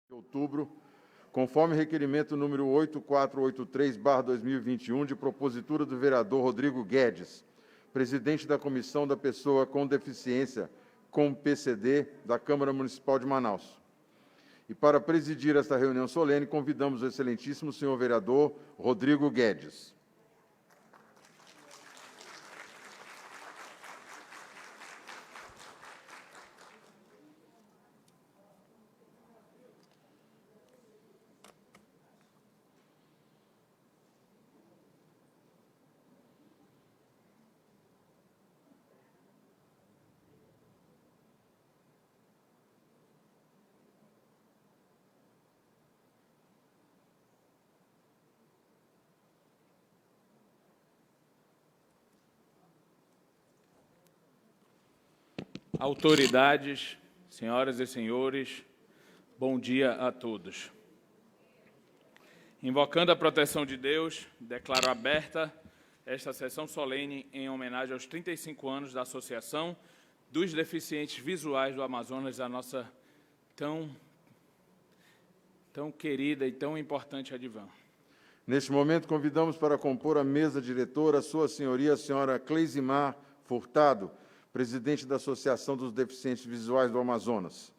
de outubro, conforme requerimento número 8483/2021, de propositura do vereador Rodrigo Guedes, presidente da Comissão da Pessoa com Deficiência, com PCD, da Câmara Municipal de Manaus. E para presidir esta reunião solene, convidamos o excelentíssimo senhor vereador Rodrigo Guedes. Autoridades, senhoras e senhores, bom dia a todos. Invocando a proteção de Deus, declaro aberta esta sessão solene em homenagem aos 35 anos da Associação dos Deficientes Visuais do Amazonas, a nossa tão querida e tão importante Advan. Neste momento, convidamos para compor a mesa diretora a sua senhoria, a senhora Cleisimar Furtado, presidente da Associação dos Deficientes Visuais do Amazonas.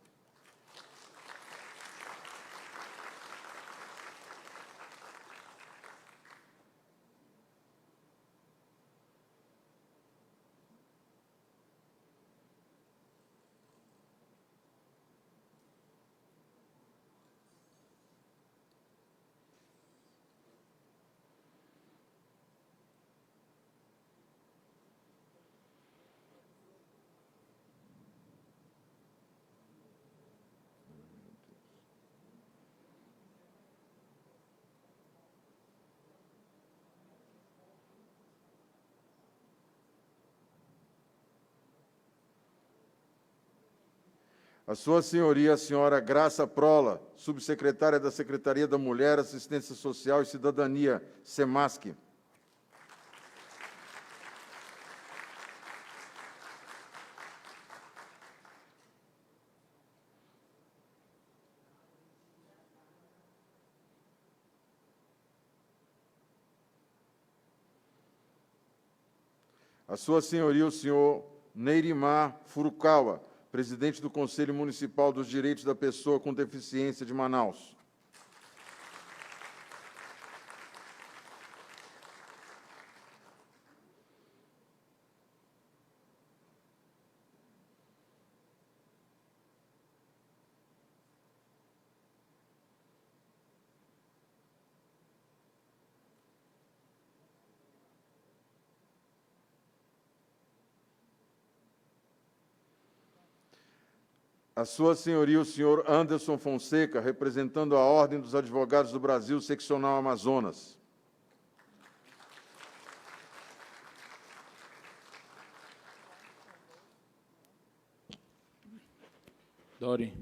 A sua senhoria, a senhora Graça Prola, subsecretária da Secretaria da Mulher, Assistência Social e Cidadania, SEMASC. A sua senhoria, o senhor Neirimar Furukawa, presidente do Conselho Municipal dos Direitos da Pessoa com Deficiência de Manaus. A sua senhoria, o senhor Anderson Fonseca, representando a Ordem dos Advogados do Brasil, seccional Amazonas. Dori,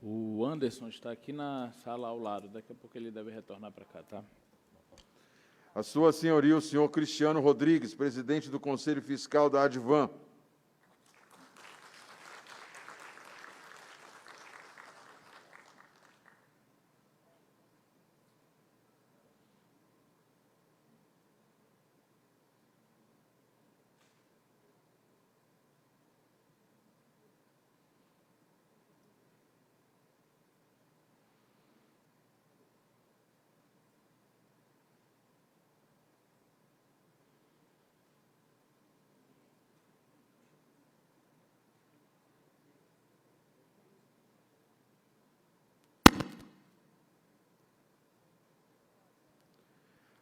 o Anderson está aqui na sala ao lado, daqui a pouco ele deve retornar para cá, tá? A sua senhoria, o senhor Cristiano Rodrigues, presidente do Conselho Fiscal da Advan.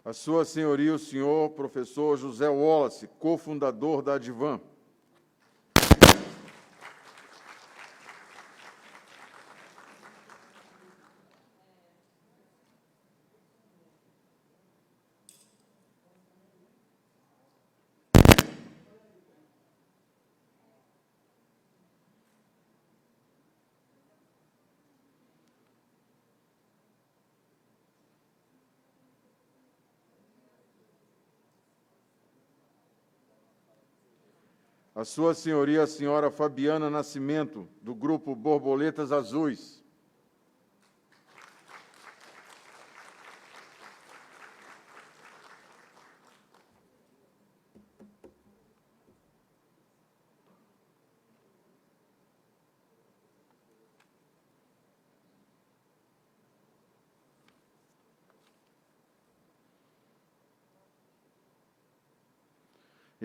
A sua senhoria, o senhor professor José Wallace, cofundador da Advan. A sua senhoria, a senhora Fabiana Nascimento, do Grupo Borboletas Azuis.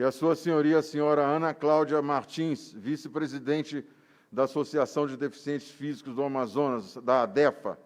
E a sua senhoria, a senhora Ana Cláudia Martins, vice-presidente da Associação de Deficientes Físicos do Amazonas, da ADEFA.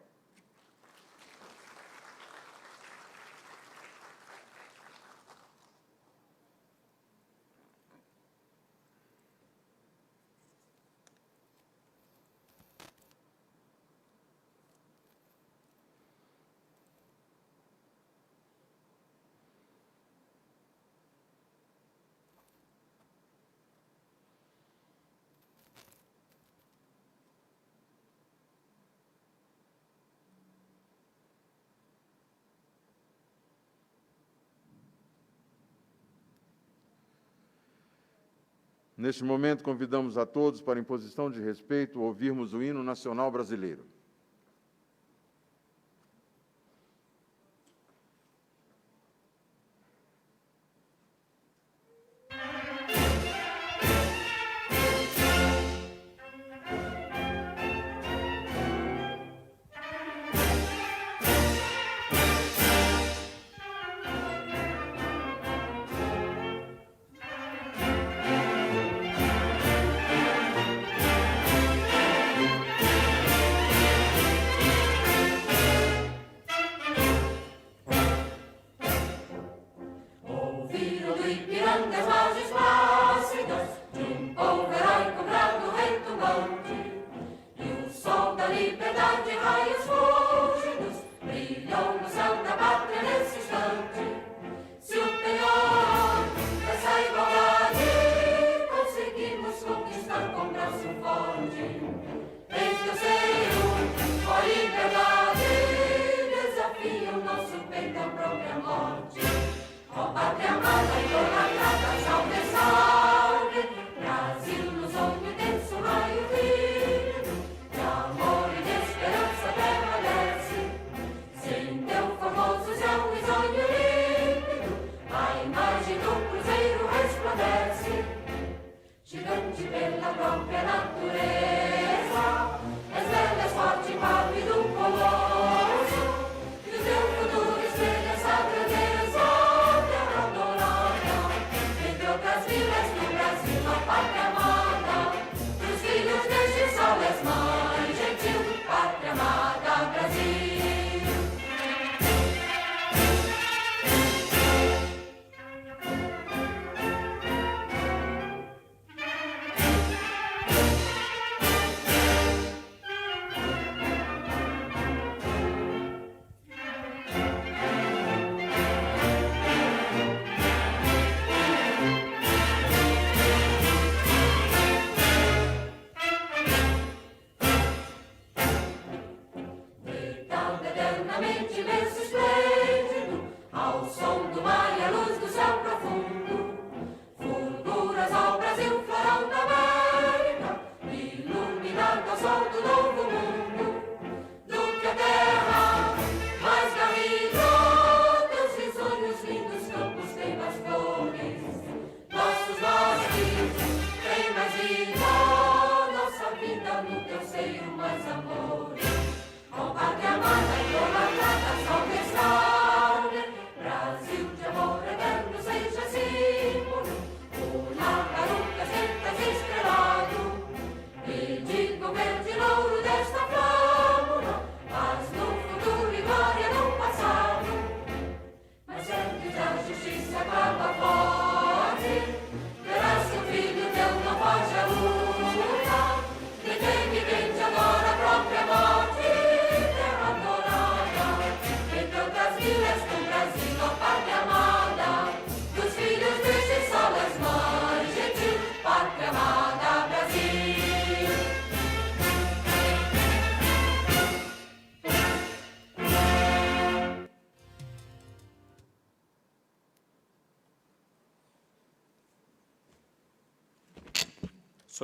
Neste momento, convidamos a todos para, em posição de respeito, ouvirmos o hino nacional brasileiro.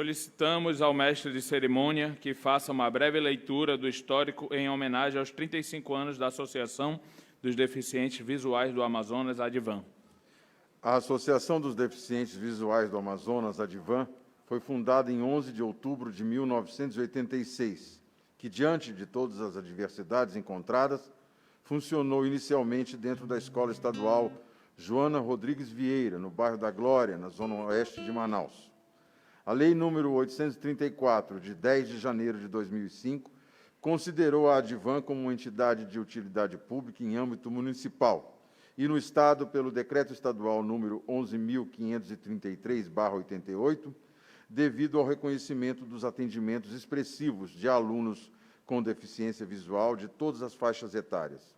Solicitamos ao mestre de cerimônia que faça uma breve leitura do histórico em homenagem aos 35 anos da Associação dos Deficientes Visuais do Amazonas, ADIVAM. A Associação dos Deficientes Visuais do Amazonas, ADIVAM, foi fundada em 11 de outubro de 1986, que, diante de todas as adversidades encontradas, funcionou inicialmente dentro da Escola Estadual Joana Rodrigues Vieira, no bairro da Glória, na zona oeste de Manaus. A Lei número 834, de 10 de janeiro de 2005, considerou a Advan como uma entidade de utilidade pública em âmbito municipal e no Estado pelo Decreto Estadual número 11.533/88, devido ao reconhecimento dos atendimentos expressivos de alunos com deficiência visual de todas as faixas etárias.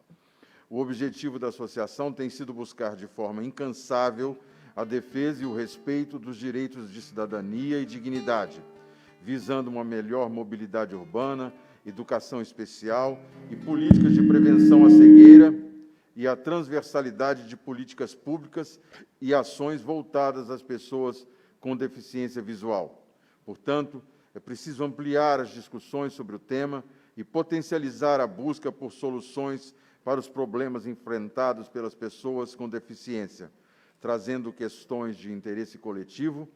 O objetivo da associação tem sido buscar de forma incansável a defesa e o respeito dos direitos de cidadania e dignidade, visando uma melhor mobilidade urbana, educação especial e políticas de prevenção à cegueira e a transversalidade de políticas públicas e ações voltadas às pessoas com deficiência visual. Portanto, é preciso ampliar as discussões sobre o tema e potencializar a busca por soluções para os problemas enfrentados pelas pessoas com deficiência, trazendo questões de interesse coletivo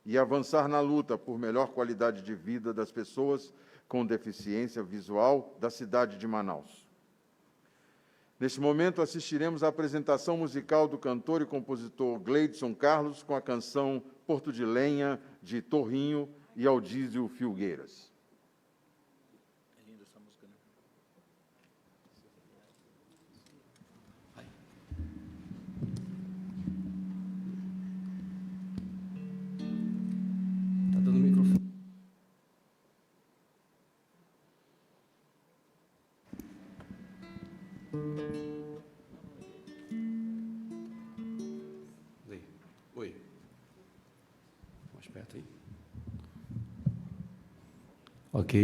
e avançar na luta por melhor qualidade de vida das pessoas com deficiência visual da cidade de Manaus. Neste momento, assistiremos à apresentação musical do cantor e compositor Gleidson Carlos com a canção Porto de Lenha, de Torrinho e Aldísio Filgueiras. É linda essa música, né? Tá dando microfone. Aí. Oi. Mais perto aí. Ok.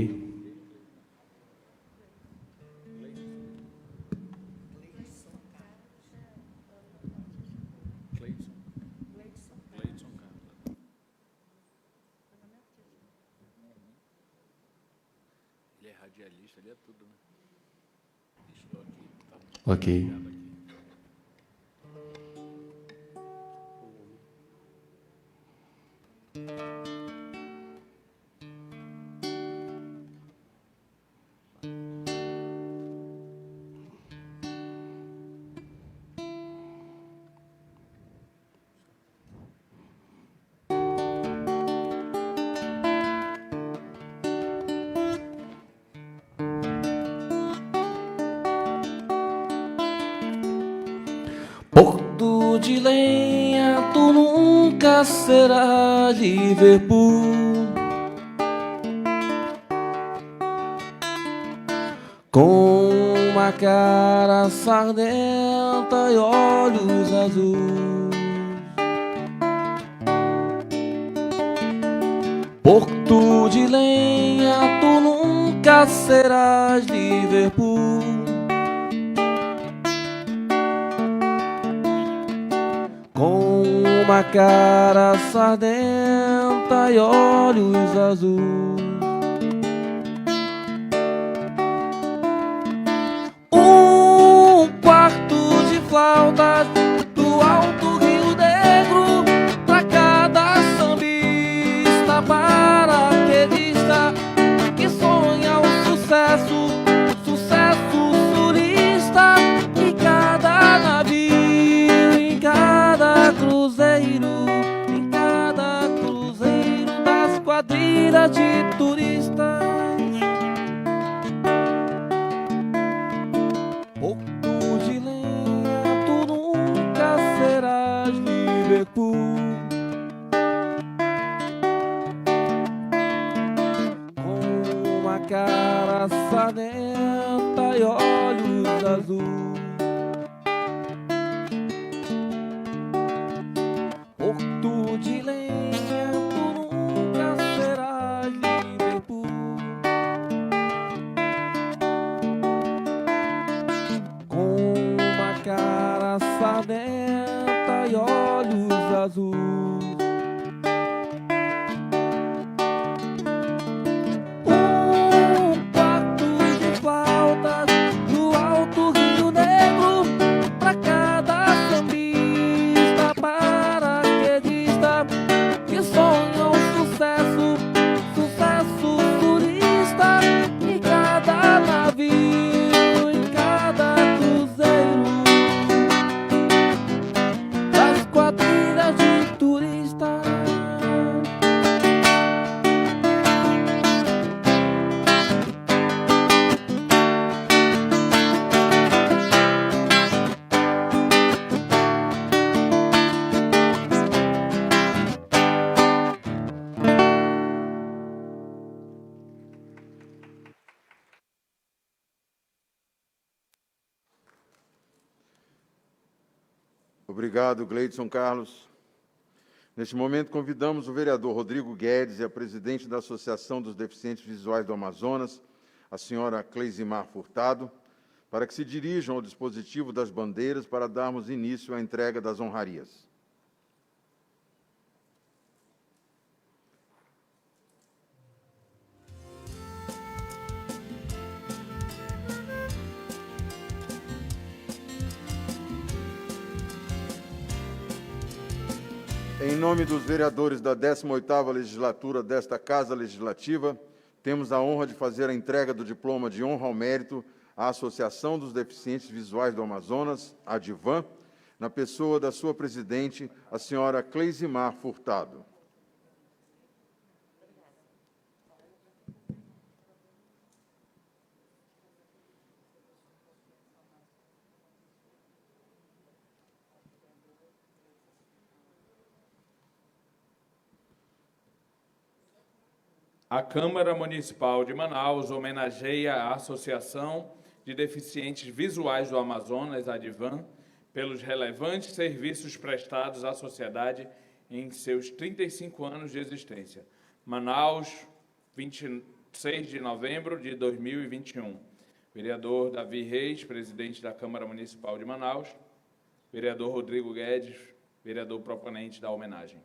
Gleidson Carlos. Ele é radialista, ele é tudo, né? Estou aqui. Tá Ok. aqui. Porto de Lenha, tu nunca serás Liverpool. Com uma cara sardenta e olhos azuis. Porto de Lenha, tu nunca serás Liverpool. Com uma cara sardenta e olhos azuis. Um quarto de flautas do Alto Rio Negro pra cada sambista paraquedista que sonha o sucesso, sucesso sulista em cada navio, em cada cruzeiro, das quadrilhas de turistas. Porto de Lenha, tu nunca serás Liverpool. Com uma cara sardenta e olhos azuis. Porto de Lenha, tu nunca serás Liverpool. Com uma cara sardenta e olhos azuis. Um quarto de flautas do Alto Rio Negro pra cada sambista paraquedista que sonha um sucesso, sucesso turista em cada navio, em cada cruzeiro, Obrigado, Gleidson Carlos. Neste momento, convidamos o vereador Rodrigo Guedes e a presidente da Associação dos Deficientes Visuais do Amazonas, a senhora Cleisimar Furtado, para que se dirijam ao dispositivo das bandeiras para darmos início à entrega das honrarias. Em nome dos vereadores da 18ª Legislatura desta Casa Legislativa, temos a honra de fazer a entrega do Diploma de Honra ao Mérito à Associação dos Deficientes Visuais do Amazonas, a ADIVAN, na pessoa da sua presidente, a senhora Cleisimar Furtado. A Câmara Municipal de Manaus homenageia a Associação de Deficientes Visuais do Amazonas, a ADIVAN, pelos relevantes serviços prestados à sociedade em seus 35 anos de existência. Manaus, 26 de novembro de 2021. Vereador Davi Reis, presidente da Câmara Municipal de Manaus. Vereador Rodrigo Guedes, vereador proponente da homenagem.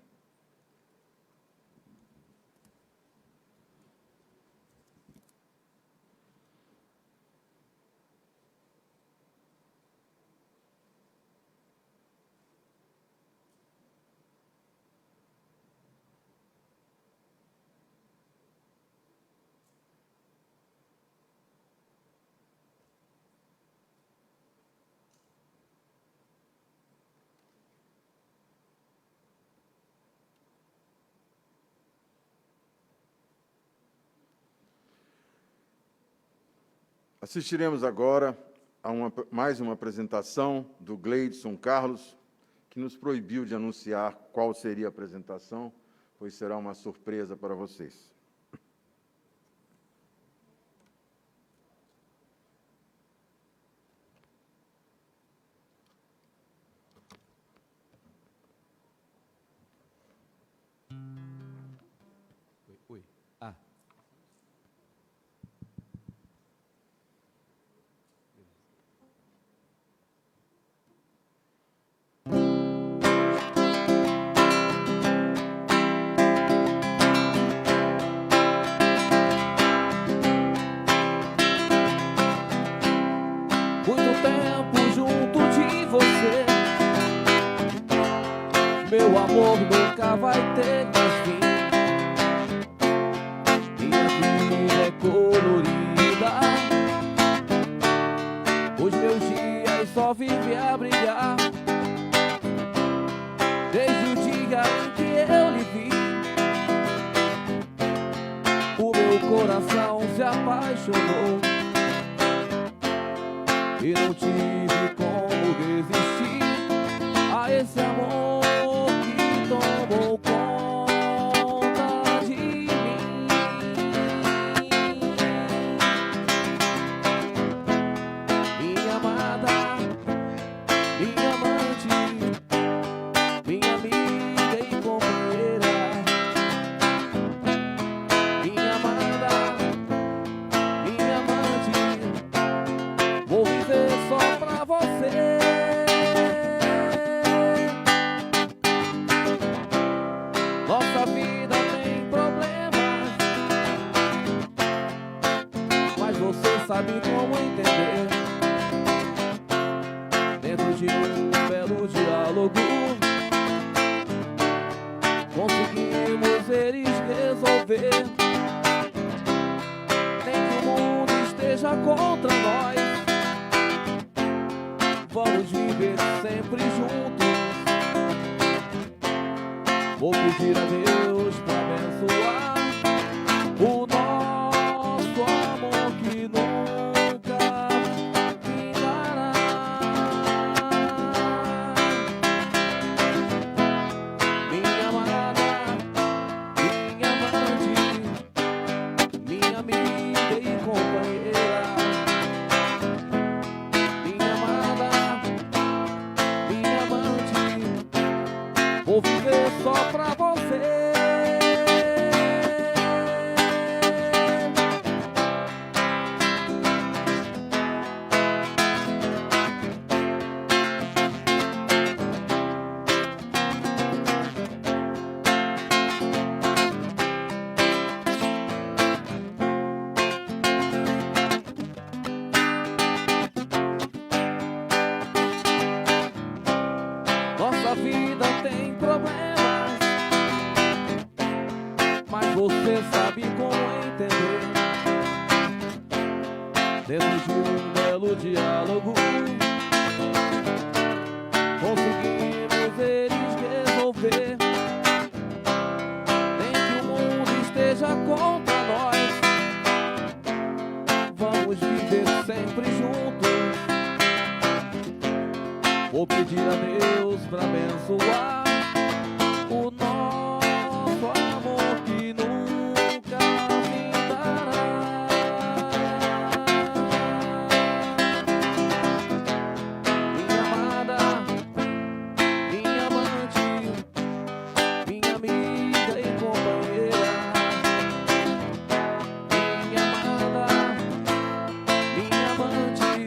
Assistiremos agora a mais uma apresentação do Gleidson Carlos, que nos proibiu de anunciar qual seria a apresentação, pois será uma surpresa para vocês. Oi. Ah. Muito tempo junto de você, meu amor nunca vai ter mais fim. Minha vida é colorida, os meus dias só vivem a brilhar. Desde o dia em que eu lhe vi, o meu coração se apaixonou e não tive como resistir a esse amor que tomou conta de mim. Minha amada, minha amante, minha amiga e companheira. Minha amada, minha amante, vou viver só pra você. Nossa vida tem problemas, mas você sabe como entender. Dentro de um belo diálogo, conseguimos eles resolver. Nem que o mundo esteja contra nós, vamos viver sempre juntos. Vou pedir a Deus pra abençoar o nosso amor que nunca findará. Minha amada, minha amante, minha amiga e companheira. Minha amada, minha amante, vou viver só pra você. Nossa vida tem problemas, mas você sabe como entender. Dentro de um belo diálogo, conseguimos eles resolver. Nem que o mundo esteja contra nós, vamos viver sempre juntos. Vou pedir a Deus pra abençoar o nosso amor que nunca findará. Minha amada, minha amante, minha amiga e companheira. Minha amada, minha amante,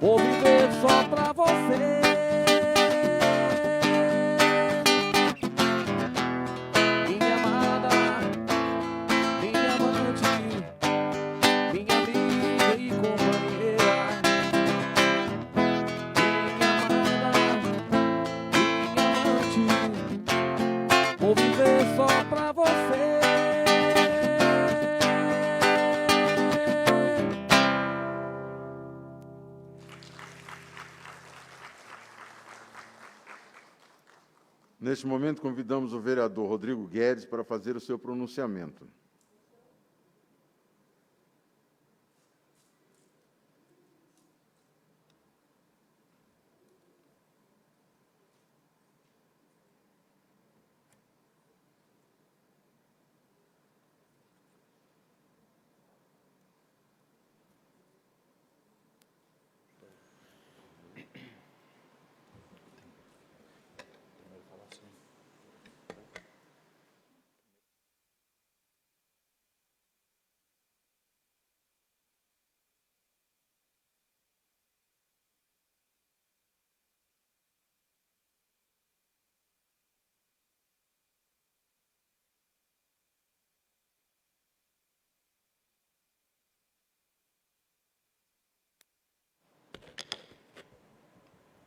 vou viver só pra você. Minha amada, minha amante, minha amiga e companheira. Minha amada, minha amante, vou viver só pra você. Neste momento, convidamos o vereador Rodrigo Guedes para fazer o seu pronunciamento.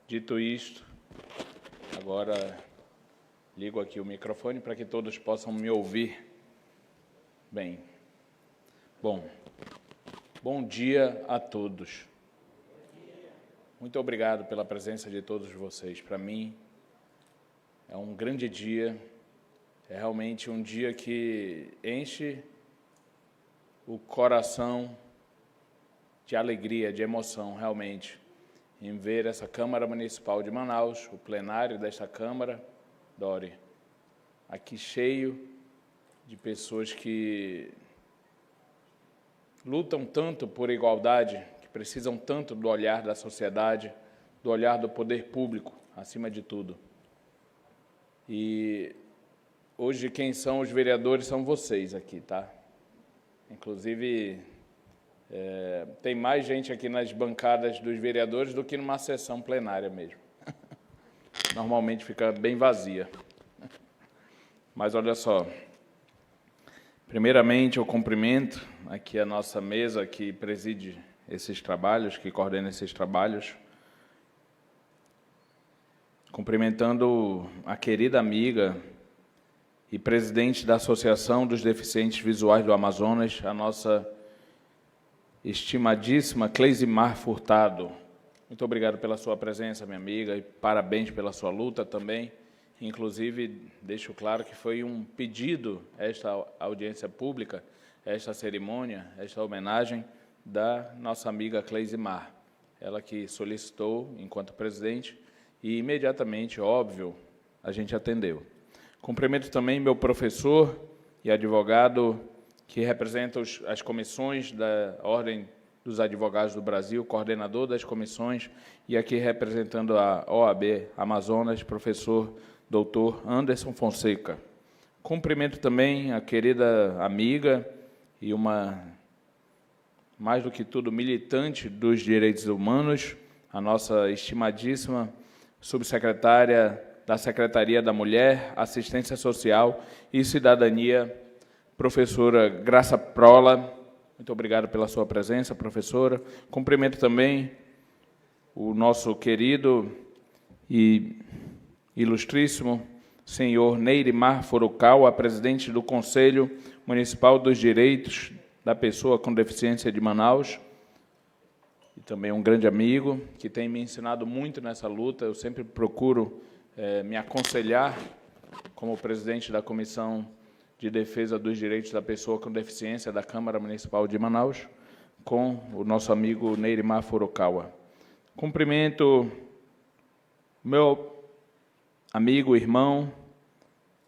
Dito isto, agora ligo aqui o microfone para que todos possam me ouvir bem. Bom dia a todos. Muito obrigado pela presença de todos vocês. Para mim, é um grande dia, é realmente um dia que enche o coração de alegria, de emoção, realmente, em ver essa Câmara Municipal de Manaus, o plenário desta Câmara, Dori, aqui cheio de pessoas que lutam tanto por igualdade, que precisam tanto do olhar da sociedade, do olhar do poder público, acima de tudo. E hoje quem são os vereadores são vocês aqui, tá? Inclusive, tem mais gente aqui nas bancadas dos vereadores do que numa sessão plenária mesmo. Normalmente fica bem vazia. Mas olha só, primeiramente eu cumprimento aqui a nossa mesa que preside esses trabalhos, que coordena esses trabalhos, cumprimentando a querida amiga e presidente da Associação dos Deficientes Visuais do Amazonas, a nossa estimadíssima Cleisimar Furtado. Muito obrigado pela sua presença, minha amiga, e parabéns pela sua luta também. Inclusive, deixo claro que foi um pedido, esta audiência pública, esta cerimônia, esta homenagem da nossa amiga Cleisimar. Ela que solicitou enquanto presidente e imediatamente, óbvio, a gente atendeu. Cumprimento também meu professor e advogado que representa as comissões da Ordem dos Advogados do Brasil, coordenador das comissões, e aqui representando a OAB Amazonas, professor doutor Anderson Fonseca. Cumprimento também a querida amiga e mais do que tudo, militante dos direitos humanos, a nossa estimadíssima subsecretária da Secretaria da Mulher, Assistência Social e Cidadania, professora Graça Prola. Muito obrigado pela sua presença, professora. Cumprimento também o nosso querido e ilustríssimo senhor Neirimar Furukawa, presidente do Conselho Municipal dos Direitos da Pessoa com Deficiência de Manaus, e também um grande amigo, que tem me ensinado muito nessa luta. Eu sempre procuro me aconselhar, como presidente da Comissão de Defesa dos Direitos da Pessoa com Deficiência da Câmara Municipal de Manaus, com o nosso amigo Neirimar Furukawa. Cumprimento meu amigo, irmão,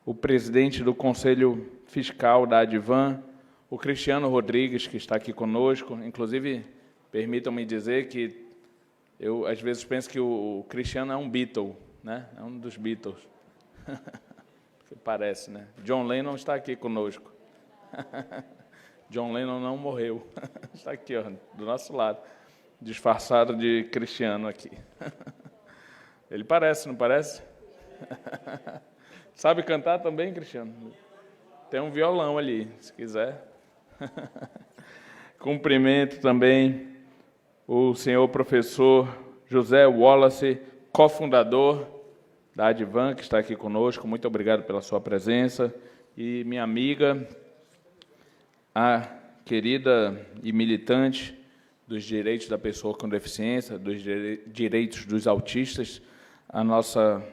o presidente do Conselho Fiscal da Advan, o Cristiano Rodrigues, que está aqui conosco. Inclusive, permitam-me dizer que eu, às vezes, penso que o Cristiano é um Beatle, né? É um dos Beatles. Parece, né? John Lennon está aqui conosco. John Lennon não morreu. Está aqui, ó, do nosso lado, disfarçado de Cristiano aqui. Ele parece, não parece? Sabe cantar também, Cristiano? Tem um violão ali, se quiser. Cumprimento também o senhor professor José Wallace, cofundador da Advan, que está aqui conosco. Muito obrigado pela sua presença. E minha amiga, a querida e militante dos direitos da pessoa com deficiência, dos direitos dos autistas, a nossa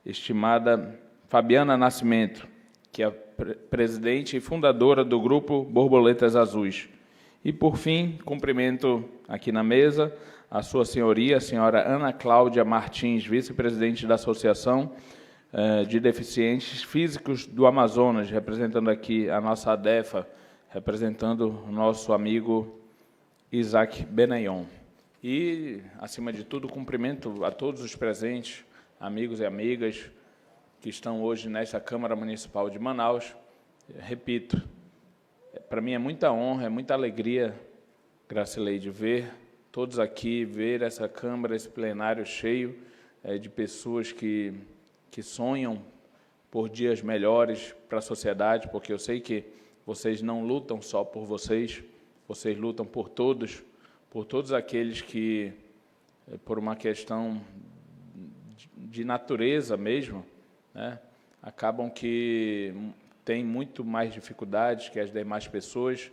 estimada Fabiana Nascimento, que é presidente e fundadora do Grupo Borboletas Azuis. E, por fim, cumprimento aqui na mesa a sua senhoria, a senhora Ana Cláudia Martins, vice-presidente da Associação de Deficientes Físicos do Amazonas, representando aqui a nossa ADEFA, representando o nosso amigo Isaac Benayon. E, acima de tudo, cumprimento a todos os presentes, amigos e amigas, que estão hoje nesta Câmara Municipal de Manaus. Repito, para mim é muita honra, é muita alegria, Gracileide, ver todos aqui, ver essa Câmara, esse plenário cheio de pessoas que sonham por dias melhores para a sociedade, porque eu sei que vocês não lutam só por vocês, vocês lutam por todos aqueles que, por uma questão de natureza mesmo, né, acabam que têm muito mais dificuldades que as demais pessoas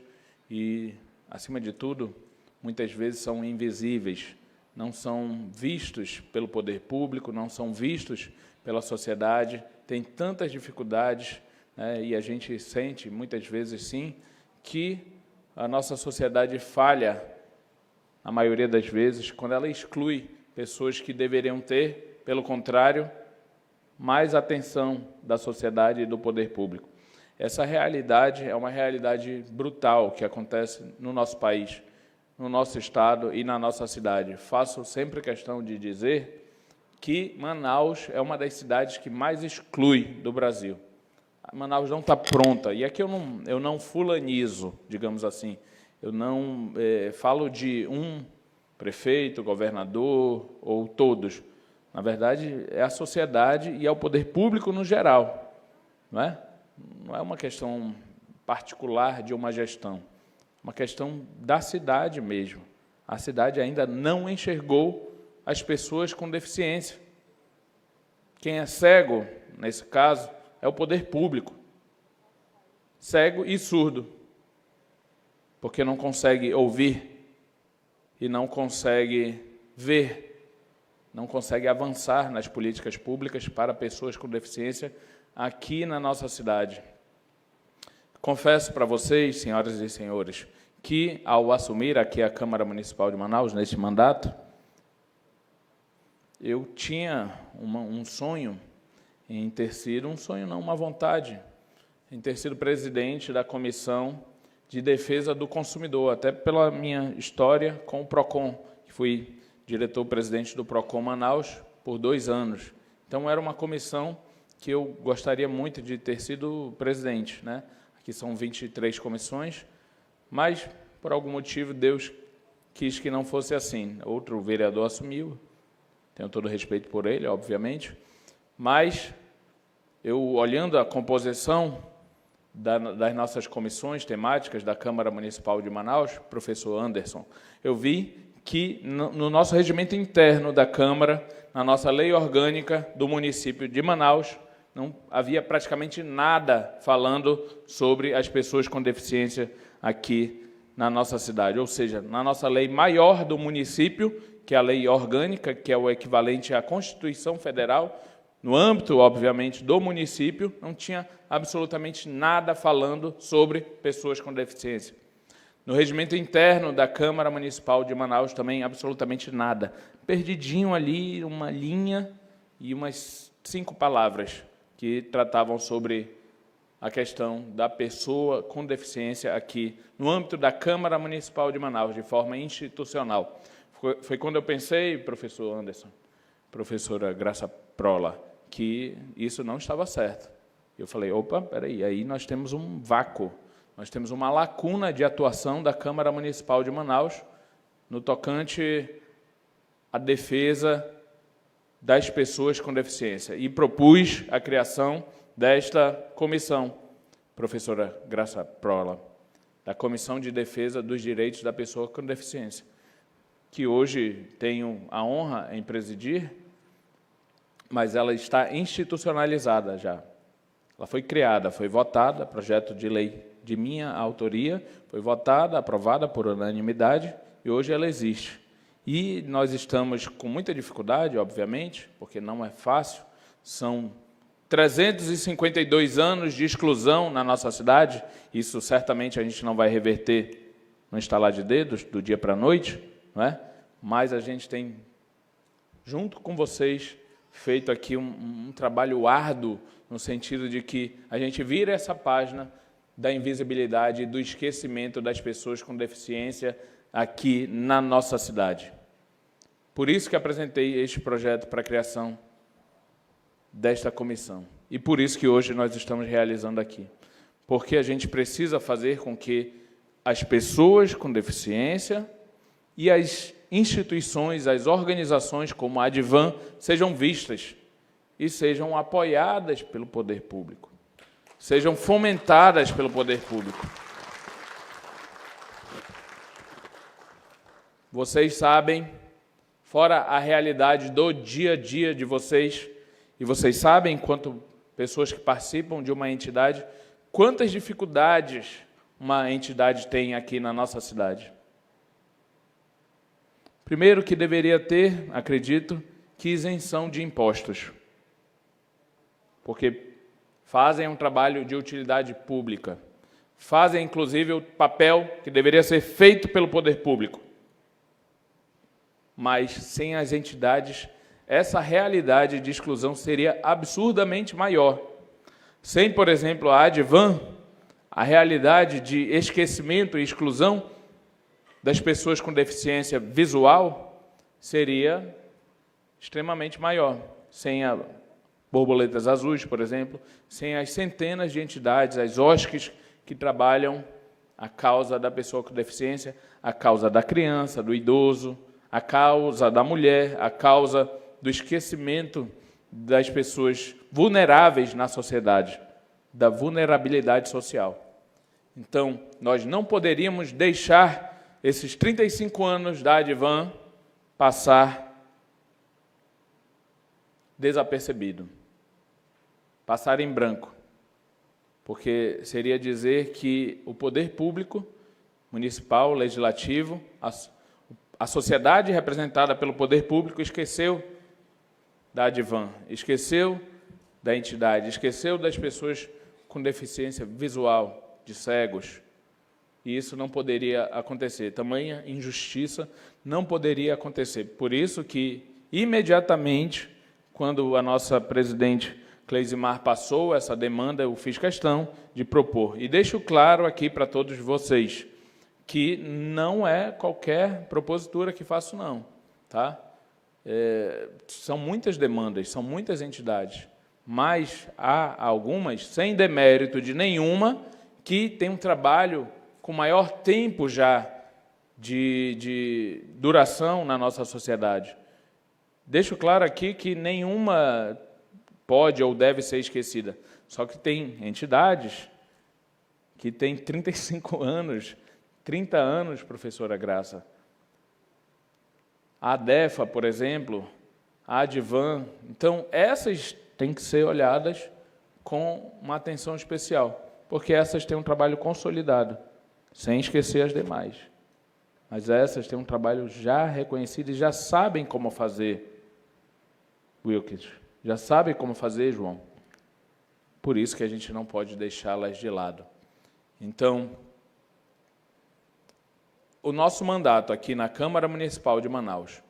e, acima de tudo, muitas vezes são invisíveis, não são vistos pelo poder público, não são vistos pela sociedade, têm tantas dificuldades, né, e a gente sente, muitas vezes, sim, que a nossa sociedade falha, na maioria das vezes, quando ela exclui pessoas que deveriam ter, pelo contrário, mais atenção da sociedade e do poder público. Essa realidade é uma realidade brutal que acontece no nosso país, no nosso estado e na nossa cidade. Faço sempre questão de dizer que Manaus é uma das cidades que mais exclui do Brasil. Manaus não está pronta, e aqui eu não fulanizo, digamos assim, eu não falo de um prefeito, governador ou todos. Na verdade, é a sociedade e é o poder público no geral, não é? Não é uma questão particular de uma gestão, é uma questão da cidade mesmo. A cidade ainda não enxergou as pessoas com deficiência. Quem é cego, nesse caso, é o poder público. Cego e surdo, porque não consegue ouvir e não consegue ver, não consegue avançar nas políticas públicas para pessoas com deficiência aqui na nossa cidade. Confesso para vocês, senhoras e senhores, que, ao assumir aqui a Câmara Municipal de Manaus, neste mandato, eu tinha um sonho em ter sido, um sonho não, uma vontade, em ter sido presidente da Comissão de Defesa do Consumidor, até pela minha história com o PROCON, que fui diretor-presidente do PROCON Manaus por 2 anos. Então, era uma comissão que eu gostaria muito de ter sido presidente, né? Aqui são 23 comissões, mas, por algum motivo, Deus quis que não fosse assim. Outro vereador assumiu, tenho todo respeito por ele, obviamente, mas eu, olhando a composição das nossas comissões temáticas da Câmara Municipal de Manaus, professor Anderson, eu vi que no nosso regimento interno da Câmara, na nossa lei orgânica do município de Manaus, não havia praticamente nada falando sobre as pessoas com deficiência aqui na nossa cidade. Ou seja, na nossa lei maior do município, que é a lei orgânica, que é o equivalente à Constituição Federal, no âmbito, obviamente, do município, não tinha absolutamente nada falando sobre pessoas com deficiência. No regimento interno da Câmara Municipal de Manaus, também absolutamente nada. Perdidinho ali, uma linha e umas 5 palavras que tratavam sobre a questão da pessoa com deficiência aqui, no âmbito da Câmara Municipal de Manaus, de forma institucional. Foi quando eu pensei, professor Anderson, professora Graça Prola, que isso não estava certo. Eu falei, opa, peraí, aí nós temos um vácuo, nós temos uma lacuna de atuação da Câmara Municipal de Manaus no tocante à defesa das pessoas com deficiência, e propus a criação desta comissão, professora Graça Prola, da Comissão de Defesa dos Direitos da Pessoa com Deficiência, que hoje tenho a honra em presidir, mas ela está institucionalizada já. Ela foi criada, foi votada, projeto de lei de minha autoria, foi votada, aprovada por unanimidade, e hoje ela existe. E nós estamos com muita dificuldade, obviamente, porque não é fácil, são 352 anos de exclusão na nossa cidade, isso certamente a gente não vai reverter no estalar de dedos, do dia para a noite, não é? Mas a gente tem, junto com vocês, feito aqui um trabalho árduo, no sentido de que a gente vira essa página da invisibilidade e do esquecimento das pessoas com deficiência aqui na nossa cidade. Por isso que apresentei este projeto para a criação desta comissão. E por isso que hoje nós estamos realizando aqui. Porque a gente precisa fazer com que as pessoas com deficiência e as instituições, as organizações como a Advan sejam vistas e sejam apoiadas pelo poder público, sejam fomentadas pelo poder público. Vocês sabem, fora a realidade do dia a dia de vocês, e vocês sabem, enquanto pessoas que participam de uma entidade, quantas dificuldades uma entidade tem aqui na nossa cidade. Primeiro que deveria ter, acredito, que isenção de impostos, porque fazem um trabalho de utilidade pública, fazem, inclusive, o papel que deveria ser feito pelo poder público. Mas, sem as entidades, essa realidade de exclusão seria absurdamente maior. Sem, por exemplo, a Advan, a realidade de esquecimento e exclusão das pessoas com deficiência visual seria extremamente maior. Sem a Borboletas Azuis, por exemplo, sem as centenas de entidades, as OSCs, que trabalham a causa da pessoa com deficiência, a causa da criança, do idoso, a causa da mulher, a causa do esquecimento das pessoas vulneráveis na sociedade, da vulnerabilidade social. Então, nós não poderíamos deixar esses 35 anos da Advan passar desapercebido, passar em branco, porque seria dizer que o poder público, municipal, legislativo, a sociedade representada pelo poder público esqueceu da Advan, esqueceu da entidade, esqueceu das pessoas com deficiência visual, de cegos. E isso não poderia acontecer. Tamanha injustiça não poderia acontecer. Por isso que, imediatamente, quando a nossa presidente Cleisimar passou essa demanda, eu fiz questão de propor. E deixo claro aqui para todos vocês que não é qualquer propositura que faço, não. Tá? São muitas demandas, são muitas entidades. mas há algumas, sem demérito de nenhuma, que têm um trabalho com maior tempo já de duração na nossa sociedade. Deixo claro aqui que nenhuma pode ou deve ser esquecida, só que tem entidades que têm 35 anos, 30 anos, professora Graça. A ADEFA, por exemplo, a Advan. Então, essas têm que ser olhadas com uma atenção especial, porque essas têm um trabalho consolidado, sem esquecer as demais. Mas essas têm um trabalho já reconhecido e já sabem como fazer, Wilkins. Já sabem como fazer, João. Por isso que a gente não pode deixá-las de lado. Então, o nosso mandato aqui na Câmara Municipal de Manaus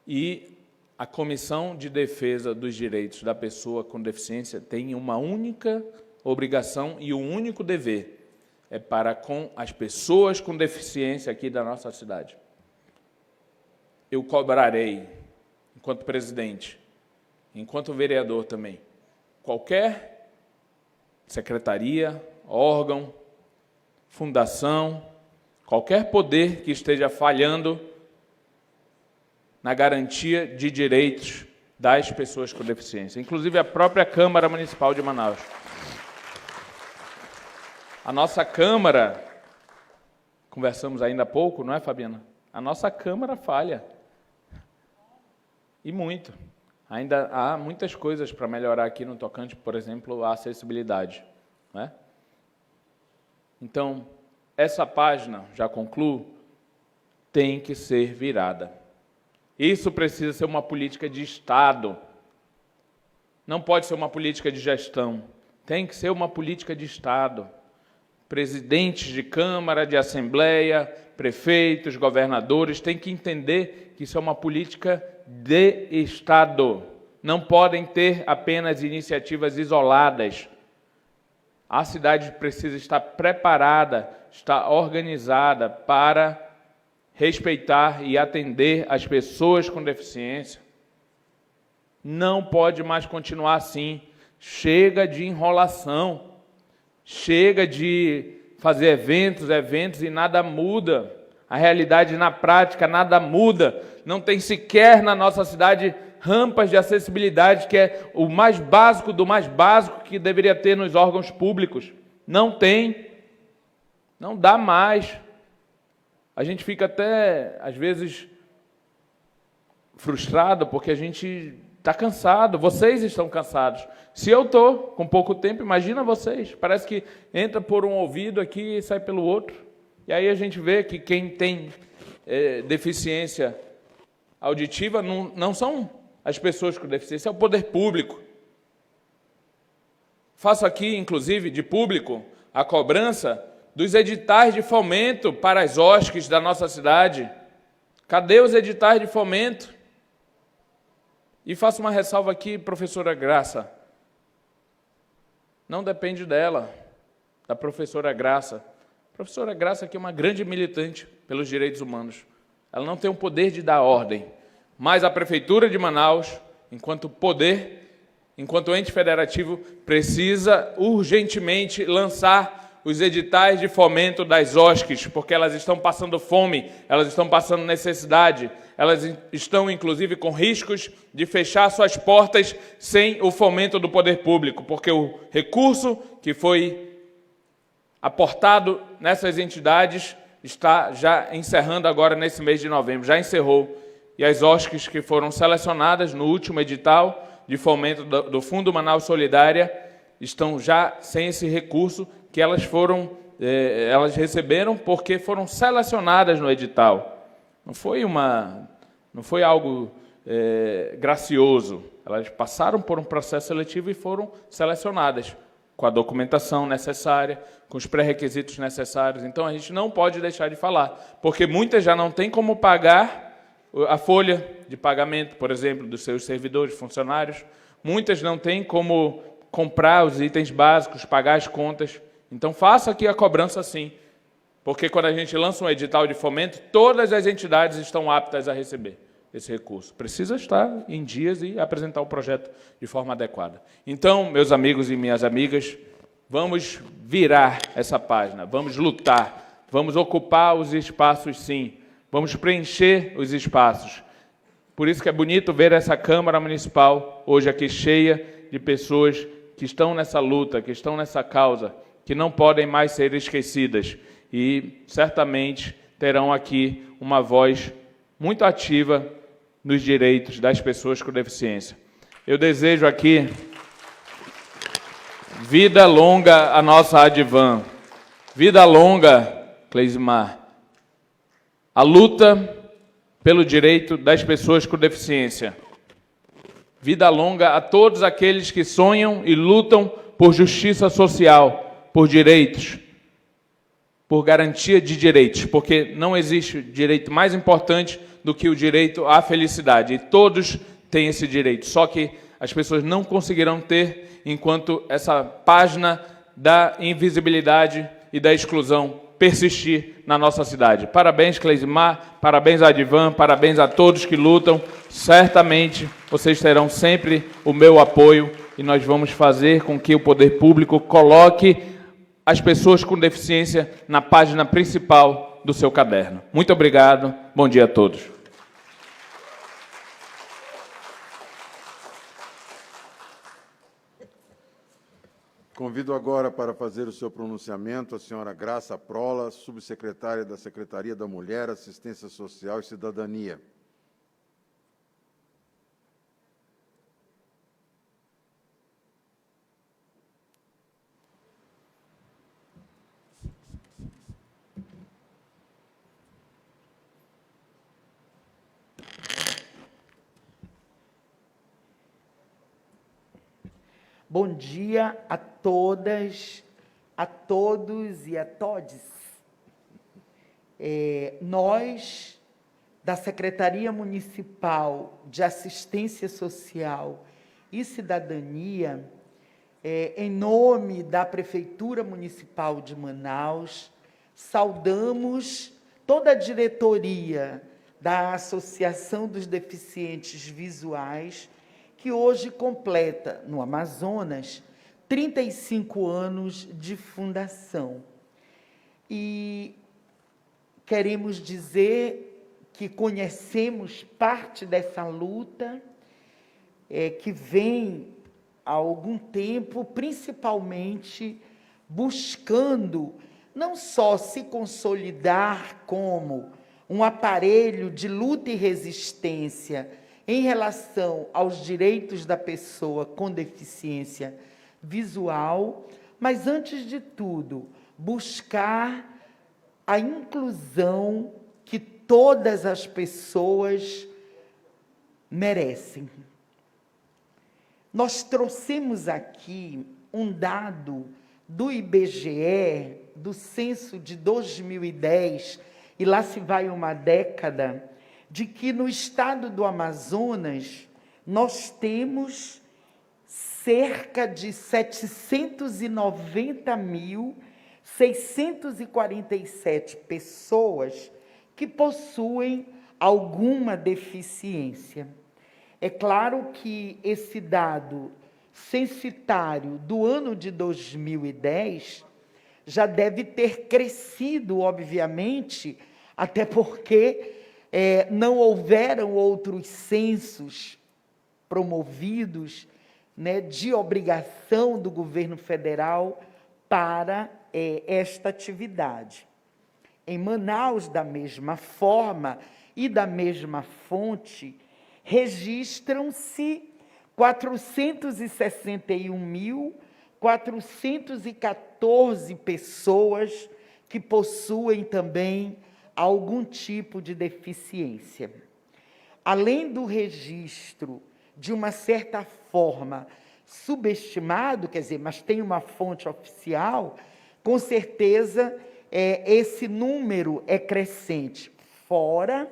e a Comissão de Defesa dos Direitos da Pessoa com Deficiência tem uma única obrigação e um único dever, é para com as pessoas com deficiência aqui da nossa cidade. Eu cobrarei, enquanto presidente, enquanto vereador também, qualquer secretaria, órgão, fundação, qualquer poder que esteja falhando na garantia de direitos das pessoas com deficiência, inclusive a própria Câmara Municipal de Manaus. A nossa Câmara, conversamos ainda há pouco, não é, Fabiana? A nossa Câmara falha. E muito. Ainda há muitas coisas para melhorar aqui no tocante, por exemplo, a acessibilidade. Não é? Então, essa página, já concluo, tem que ser virada. Isso precisa ser uma política de Estado. Não pode ser uma política de gestão. Tem que ser uma política de Estado. Presidentes de Câmara, de Assembleia, prefeitos, governadores, têm que entender que isso é uma política de Estado. Não podem ter apenas iniciativas isoladas. A cidade precisa estar preparada, estar organizada para respeitar e atender as pessoas com deficiência. Não pode mais continuar assim. Chega de enrolação. Chega de fazer eventos e nada muda. A realidade na prática nada muda. Não tem sequer na nossa cidade rampas de acessibilidade, que é o mais básico do mais básico que deveria ter nos órgãos públicos. Não tem. Não dá mais. A gente fica até, às vezes, frustrado, porque a gente está cansado. Vocês estão cansados. Se eu estou com pouco tempo, imagina vocês. Parece que entra por um ouvido aqui e sai pelo outro. E aí a gente vê que quem tem deficiência auditiva não são as pessoas com deficiência, é o poder público. Faço aqui, inclusive, de público, a cobrança dos editais de fomento para as OSCs da nossa cidade. Cadê os editais de fomento? E faço uma ressalva aqui, professora Graça. Não depende dela, da professora Graça. A professora Graça aqui é uma grande militante pelos direitos humanos. Ela não tem o poder de dar ordem, mas a Prefeitura de Manaus, enquanto poder, enquanto ente federativo, precisa urgentemente lançar os editais de fomento das OSCs, porque elas estão passando fome, elas estão passando necessidade, elas estão, inclusive, com riscos de fechar suas portas sem o fomento do poder público, porque o recurso que foi aportado nessas entidades está já encerrando agora nesse mês de novembro, já encerrou, e as OSCs que foram selecionadas no último edital de fomento do Fundo Manaus Solidária estão já sem esse recurso que elas receberam porque foram selecionadas no edital. Não foi algo gracioso. Elas passaram por um processo seletivo e foram selecionadas com a documentação necessária, com os pré-requisitos necessários. Então, a gente não pode deixar de falar, porque muitas já não têm como pagar a folha de pagamento, por exemplo, dos seus servidores, funcionários. Muitas não têm como comprar os itens básicos, pagar as contas. Então, faça aqui a cobrança sim, porque quando a gente lança um edital de fomento, todas as entidades estão aptas a receber. esse recurso. Precisa estar em dias e apresentar o projeto de forma adequada. Então, meus amigos e minhas amigas, vamos virar essa página, vamos lutar, vamos ocupar os espaços, sim, vamos preencher os espaços. Por isso que é bonito ver essa Câmara Municipal hoje aqui cheia de pessoas que estão nessa luta, que estão nessa causa, que não podem mais ser esquecidas e certamente terão aqui uma voz muito ativa nos direitos das pessoas com deficiência. Eu desejo aqui vida longa à nossa Advan, vida longa, Cleisimar, a luta pelo direito das pessoas com deficiência. Vida longa a todos aqueles que sonham e lutam por justiça social, por direitos, por garantia de direitos, porque não existe direito mais importante do que o direito à felicidade. E todos têm esse direito, só que as pessoas não conseguirão ter enquanto essa página da invisibilidade e da exclusão persistir na nossa cidade. Parabéns, Cleisimar, parabéns, Advan, parabéns a todos que lutam. Certamente vocês terão sempre o meu apoio e nós vamos fazer com que o poder público coloque as pessoas com deficiência na página principal do seu caderno. Muito obrigado, bom dia a todos. Convido agora para fazer o seu pronunciamento a senhora Graça Prola, subsecretária da Secretaria da Mulher, Assistência Social e Cidadania. Bom dia a todas, a todos e a todes. Nós, da Secretaria Municipal de Assistência Social e Cidadania, em nome da Prefeitura Municipal de Manaus, saudamos toda a diretoria da Associação dos Deficientes Visuais, que hoje completa, no Amazonas, 35 anos de fundação. E queremos dizer que conhecemos parte dessa luta, que vem há algum tempo, principalmente buscando não só se consolidar como um aparelho de luta e resistência em relação aos direitos da pessoa com deficiência visual, mas, antes de tudo, buscar a inclusão que todas as pessoas merecem. Nós trouxemos aqui um dado do IBGE, do censo de 2010, e lá se vai uma década, de que no estado do Amazonas nós temos cerca de 790.647 pessoas que possuem alguma deficiência. É claro que esse dado censitário do ano de 2010 já deve ter crescido, obviamente, até porque não houveram outros censos promovidos, né, de obrigação do governo federal para esta atividade. Em Manaus, da mesma forma e da mesma fonte, registram-se 461.414 pessoas que possuem também algum tipo de deficiência. Além do registro, de uma certa forma, subestimado, quer dizer, mas tem uma fonte oficial, com certeza esse número é crescente, fora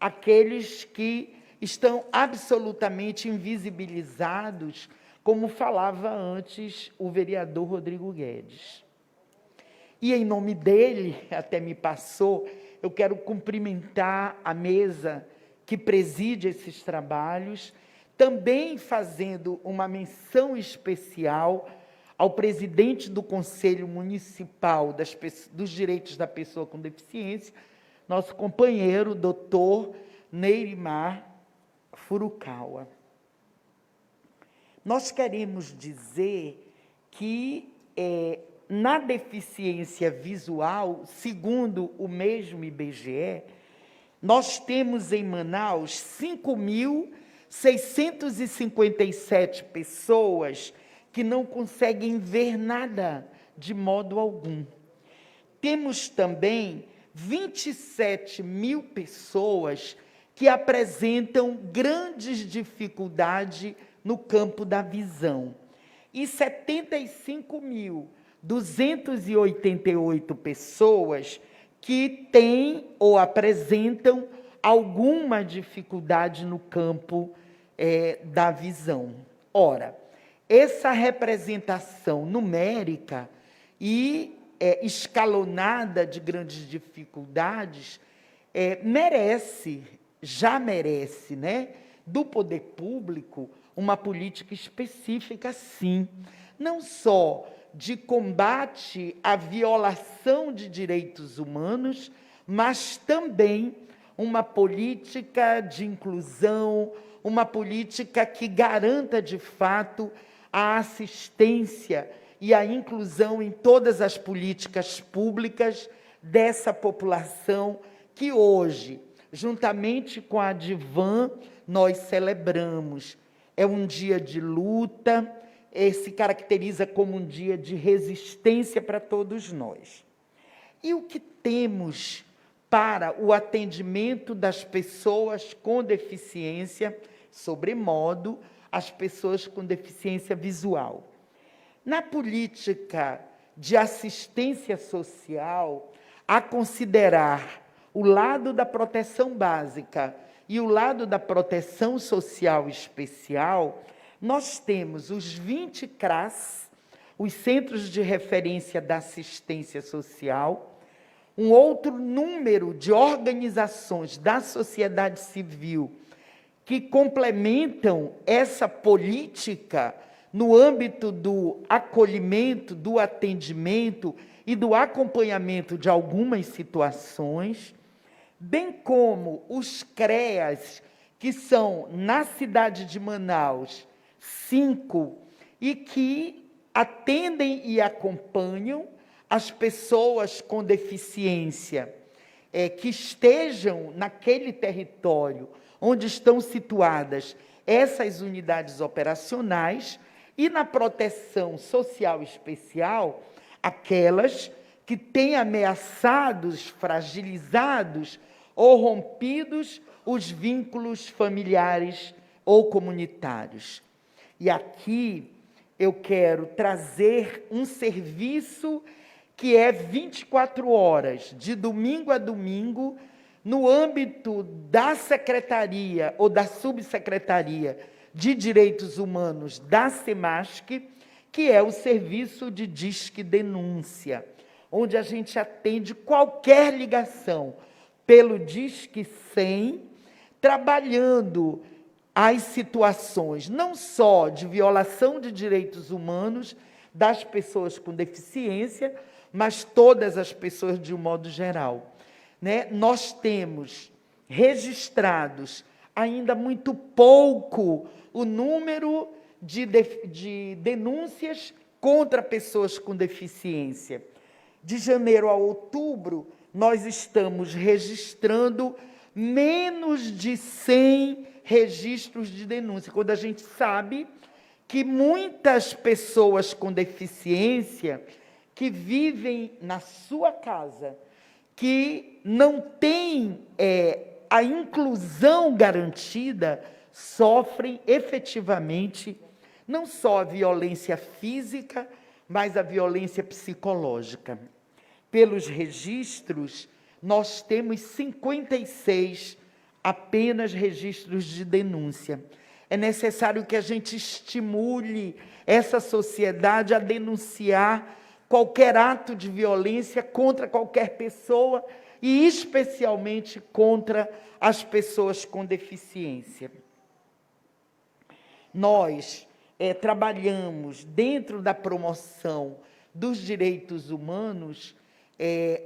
aqueles que estão absolutamente invisibilizados, como falava antes o vereador Rodrigo Guedes. E, em nome dele, até me passou, eu quero cumprimentar a mesa que preside esses trabalhos, também fazendo uma menção especial ao presidente do Conselho Municipal dos Direitos da Pessoa com Deficiência, nosso companheiro, doutor Neirimar Furukawa. Nós queremos dizer que, na deficiência visual, segundo o mesmo IBGE, nós temos em Manaus 5.657 pessoas que não conseguem ver nada de modo algum. Temos também 27 mil pessoas que apresentam grandes dificuldades no campo da visão e 75.288 pessoas que têm ou apresentam alguma dificuldade no campo da visão. Ora, essa representação numérica e escalonada de grandes dificuldades já merece, né, do poder público uma política específica, sim, não só de combate à violação de direitos humanos, mas também uma política de inclusão, uma política que garanta, de fato, a assistência e a inclusão em todas as políticas públicas dessa população que hoje, juntamente com a Advan, nós celebramos. É um dia de luta, se caracteriza como um dia de resistência para todos nós. E o que temos para o atendimento das pessoas com deficiência, sobremodo as pessoas com deficiência visual? Na política de assistência social, a considerar o lado da proteção básica e o lado da proteção social especial, nós temos os 20 CRAS, os Centros de Referência da Assistência Social, um outro número de organizações da sociedade civil que complementam essa política no âmbito do acolhimento, do atendimento e do acompanhamento de algumas situações, bem como os CREAS, que são, na cidade de Manaus, 5, e que atendem e acompanham as pessoas com deficiência que estejam naquele território onde estão situadas essas unidades operacionais, e na proteção social especial, aquelas que têm ameaçados, fragilizados ou rompidos os vínculos familiares ou comunitários. E aqui eu quero trazer um serviço que é 24 horas, de domingo a domingo, no âmbito da Secretaria ou da Subsecretaria de Direitos Humanos da SEMASC, que é o serviço de Disque Denúncia, onde a gente atende qualquer ligação pelo Disque 100, trabalhando as situações não só de violação de direitos humanos das pessoas com deficiência, mas todas as pessoas de um modo geral. Né? Nós temos registrados ainda muito pouco o número de denúncias contra pessoas com deficiência. De janeiro a outubro, nós estamos registrando menos de 100 registros de denúncia, quando a gente sabe que muitas pessoas com deficiência que vivem na sua casa, que não têm a inclusão garantida, sofrem efetivamente não só a violência física, mas a violência psicológica. Pelos registros, nós temos 56 apenas registros de denúncia. É necessário que a gente estimule essa sociedade a denunciar qualquer ato de violência contra qualquer pessoa e especialmente contra as pessoas com deficiência. Nós trabalhamos dentro da promoção dos direitos humanos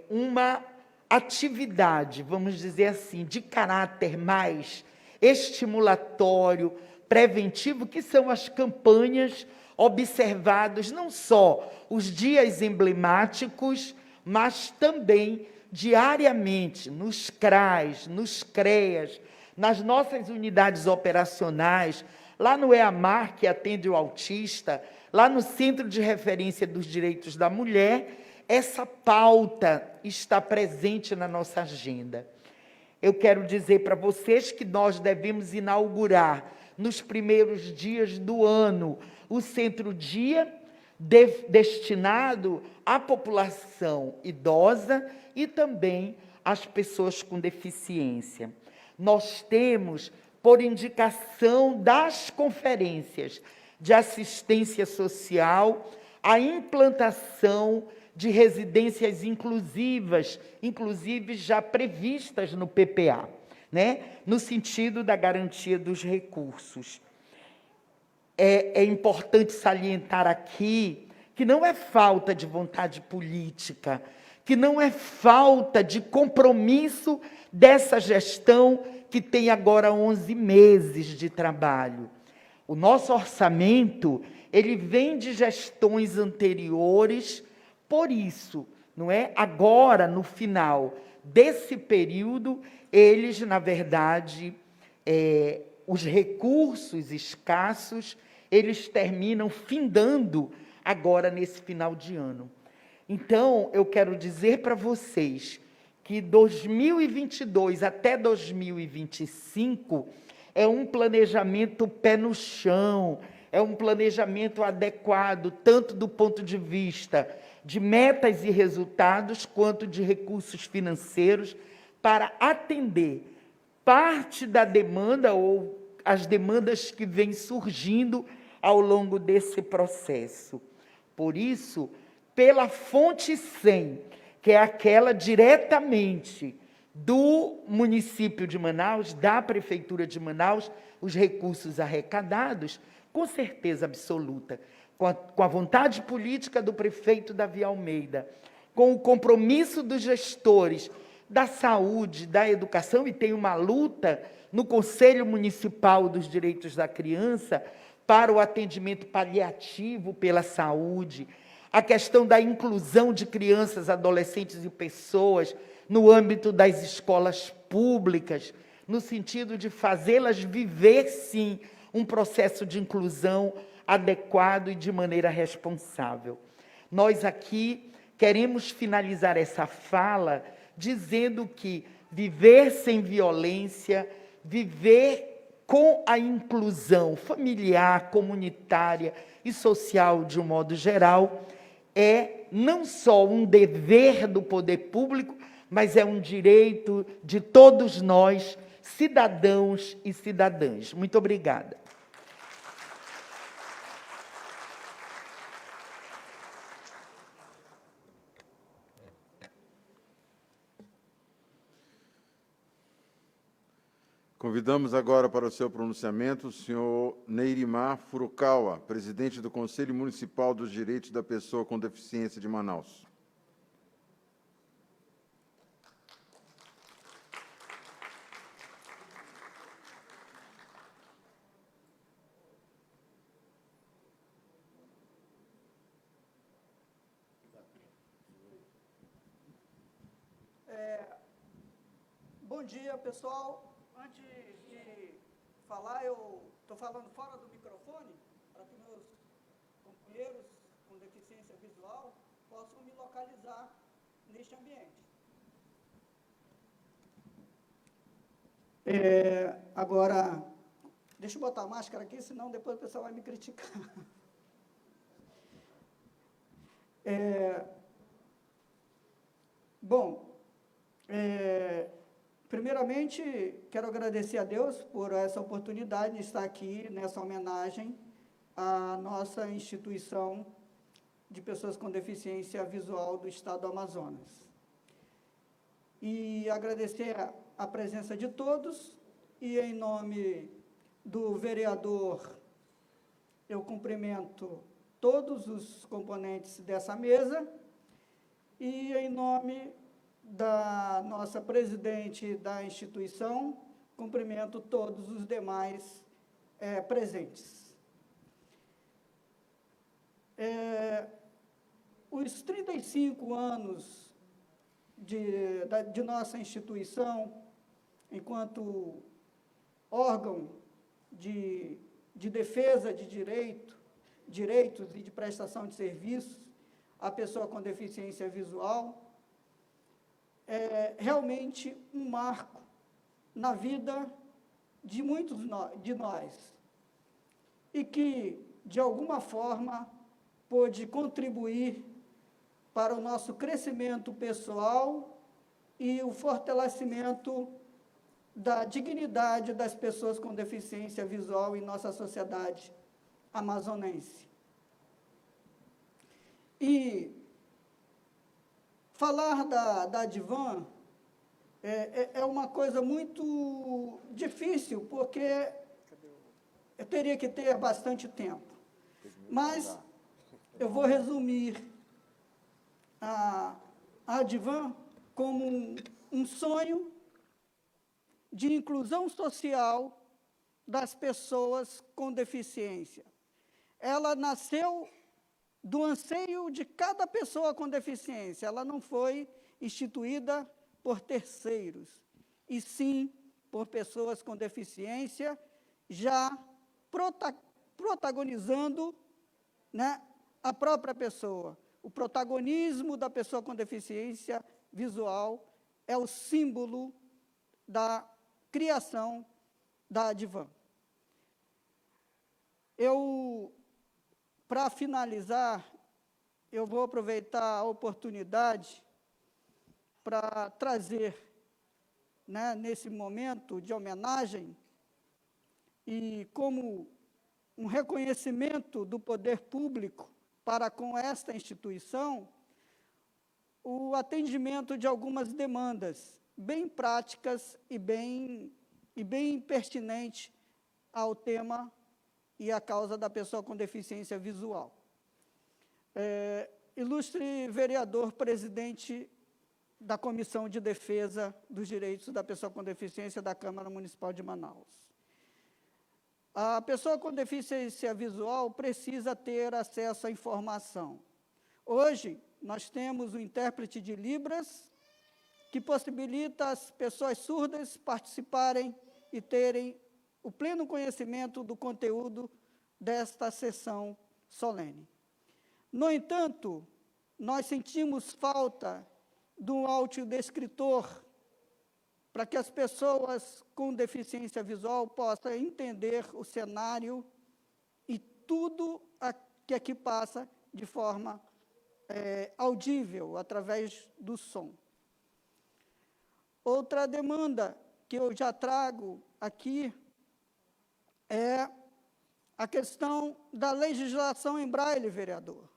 uma atividade, vamos dizer assim, de caráter mais estimulatório, preventivo, que são as campanhas observados não só os dias emblemáticos, mas também diariamente nos CRAs, nos CREAs, nas nossas unidades operacionais, lá no EAMAR, que atende o autista, lá no Centro de Referência dos Direitos da Mulher, essa pauta está presente na nossa agenda. Eu quero dizer para vocês que nós devemos inaugurar, nos primeiros dias do ano, o Centro-Dia destinado à população idosa e também às pessoas com deficiência. Nós temos, por indicação das conferências de assistência social, a implantação de residências inclusivas, inclusive já previstas no PPA, né? No sentido da garantia dos recursos. É importante salientar aqui que não é falta de vontade política, que não é falta de compromisso dessa gestão que tem agora 11 meses de trabalho. O nosso orçamento, ele vem de gestões anteriores, por isso, não é? Agora, no final desse período, eles, na verdade, os recursos escassos, eles terminam findando agora nesse final de ano. Então, eu quero dizer para vocês que 2022 até 2025 é um planejamento pé no chão, é um planejamento adequado, tanto do ponto de vista de metas e resultados, quanto de recursos financeiros, para atender parte da demanda ou as demandas que vêm surgindo ao longo desse processo. Por isso, pela fonte 100, que é aquela diretamente do município de Manaus, da Prefeitura de Manaus, os recursos arrecadados, com certeza absoluta, com a vontade política do prefeito Davi Almeida, com o compromisso dos gestores da saúde, da educação, e tem uma luta no Conselho Municipal dos Direitos da Criança para o atendimento paliativo pela saúde, a questão da inclusão de crianças, adolescentes e pessoas no âmbito das escolas públicas, no sentido de fazê-las viver, sim, um processo de inclusão adequado e de maneira responsável. Nós aqui queremos finalizar essa fala dizendo que viver sem violência, viver com a inclusão familiar, comunitária e social de um modo geral, é não só um dever do poder público, mas é um direito de todos nós, cidadãos e cidadãs. Muito obrigada. Convidamos agora para o seu pronunciamento o senhor Neirimar Furukawa, presidente do Conselho Municipal dos Direitos da Pessoa com Deficiência de Manaus. Bom dia, pessoal. Antes de falar, eu estou falando fora do microfone, para que meus companheiros com deficiência visual possam me localizar neste ambiente. Agora, deixa eu botar a máscara aqui, senão depois o pessoal vai me criticar. Primeiramente, quero agradecer a Deus por essa oportunidade de estar aqui nessa homenagem à nossa instituição de pessoas com deficiência visual do Estado do Amazonas. e agradecer a presença de todos, e em nome do vereador, eu cumprimento todos os componentes dessa mesa, e em nome da nossa presidente da instituição, cumprimento todos os demais presentes. Os 35 anos de nossa instituição, enquanto órgão de defesa de direitos e de prestação de serviços à pessoa com deficiência visual, é realmente um marco na vida de muitos de nós, e que, de alguma forma, pôde contribuir para o nosso crescimento pessoal e o fortalecimento da dignidade das pessoas com deficiência visual em nossa sociedade amazonense. E falar da Advan é uma coisa muito difícil, porque eu teria que ter bastante tempo. Mas eu vou resumir a Advan como um sonho de inclusão social das pessoas com deficiência. Ela nasceu do anseio de cada pessoa com deficiência, ela não foi instituída por terceiros, e sim por pessoas com deficiência, já protagonizando, né, a própria pessoa. O protagonismo da pessoa com deficiência visual é o símbolo da criação da Advan. Para finalizar, eu vou aproveitar a oportunidade para trazer, né, nesse momento de homenagem, e como um reconhecimento do poder público para com esta instituição, o atendimento de algumas demandas bem práticas e bem pertinentes ao tema e à causa da pessoa com deficiência visual. Ilustre vereador, presidente da Comissão de Defesa dos Direitos da Pessoa com Deficiência da Câmara Municipal de Manaus. A pessoa com deficiência visual precisa ter acesso à informação. Hoje, nós temos o intérprete de Libras, que possibilita as pessoas surdas participarem e terem o pleno conhecimento do conteúdo desta sessão solene. No entanto, nós sentimos falta de um audiodescritor para que as pessoas com deficiência visual possam entender o cenário e tudo que aqui passa de forma audível, através do som. Outra demanda que eu já trago aqui é a questão da legislação em braille, vereador.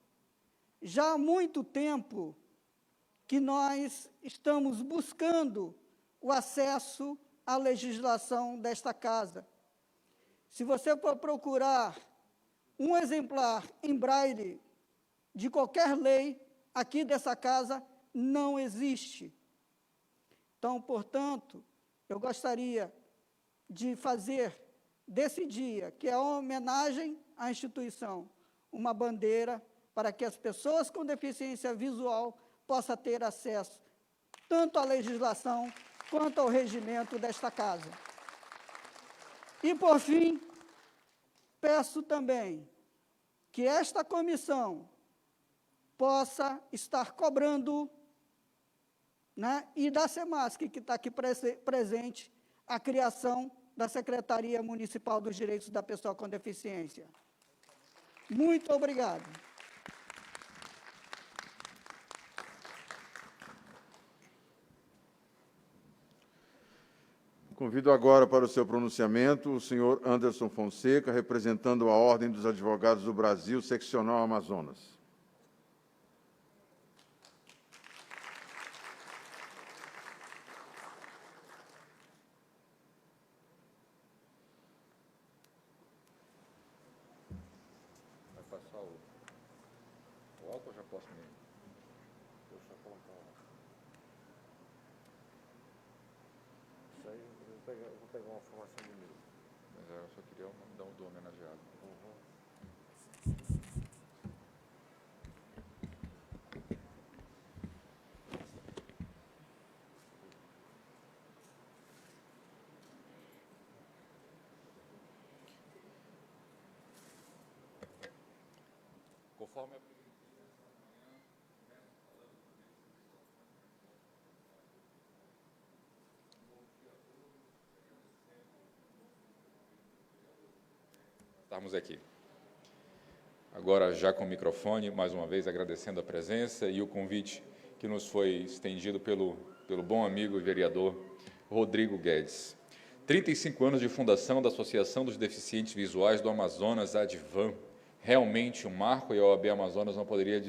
Já há muito tempo que nós estamos buscando o acesso à legislação desta casa. Se você for procurar um exemplar em braille de qualquer lei aqui dessa casa, não existe. Então, portanto, eu gostaria de fazer desse dia, que é a homenagem à instituição, uma bandeira para que as pessoas com deficiência visual possam ter acesso tanto à legislação quanto ao regimento desta casa. E, por fim, peço também que esta comissão possa estar cobrando, né, e da SEMASC, que está aqui presente, a criação da Secretaria Municipal dos Direitos da Pessoa com Deficiência. Muito obrigado. Convido agora para o seu pronunciamento o senhor Anderson Fonseca, representando a Ordem dos Advogados do Brasil, Seccional Amazonas. colocar o álcool, já posso mesmo. Deixa eu só colocar o álcool. Isso aí, eu vou pegar uma formação de mim. Mas eu só queria dar um do homenageado. Conforme a... Estamos aqui. Agora, já com o microfone, mais uma vez agradecendo a presença e o convite que nos foi estendido pelo bom amigo e vereador Rodrigo Guedes. 35 anos de fundação da Associação dos Deficientes Visuais do Amazonas, ADVAM. Realmente um marco, e a OAB Amazonas não poderia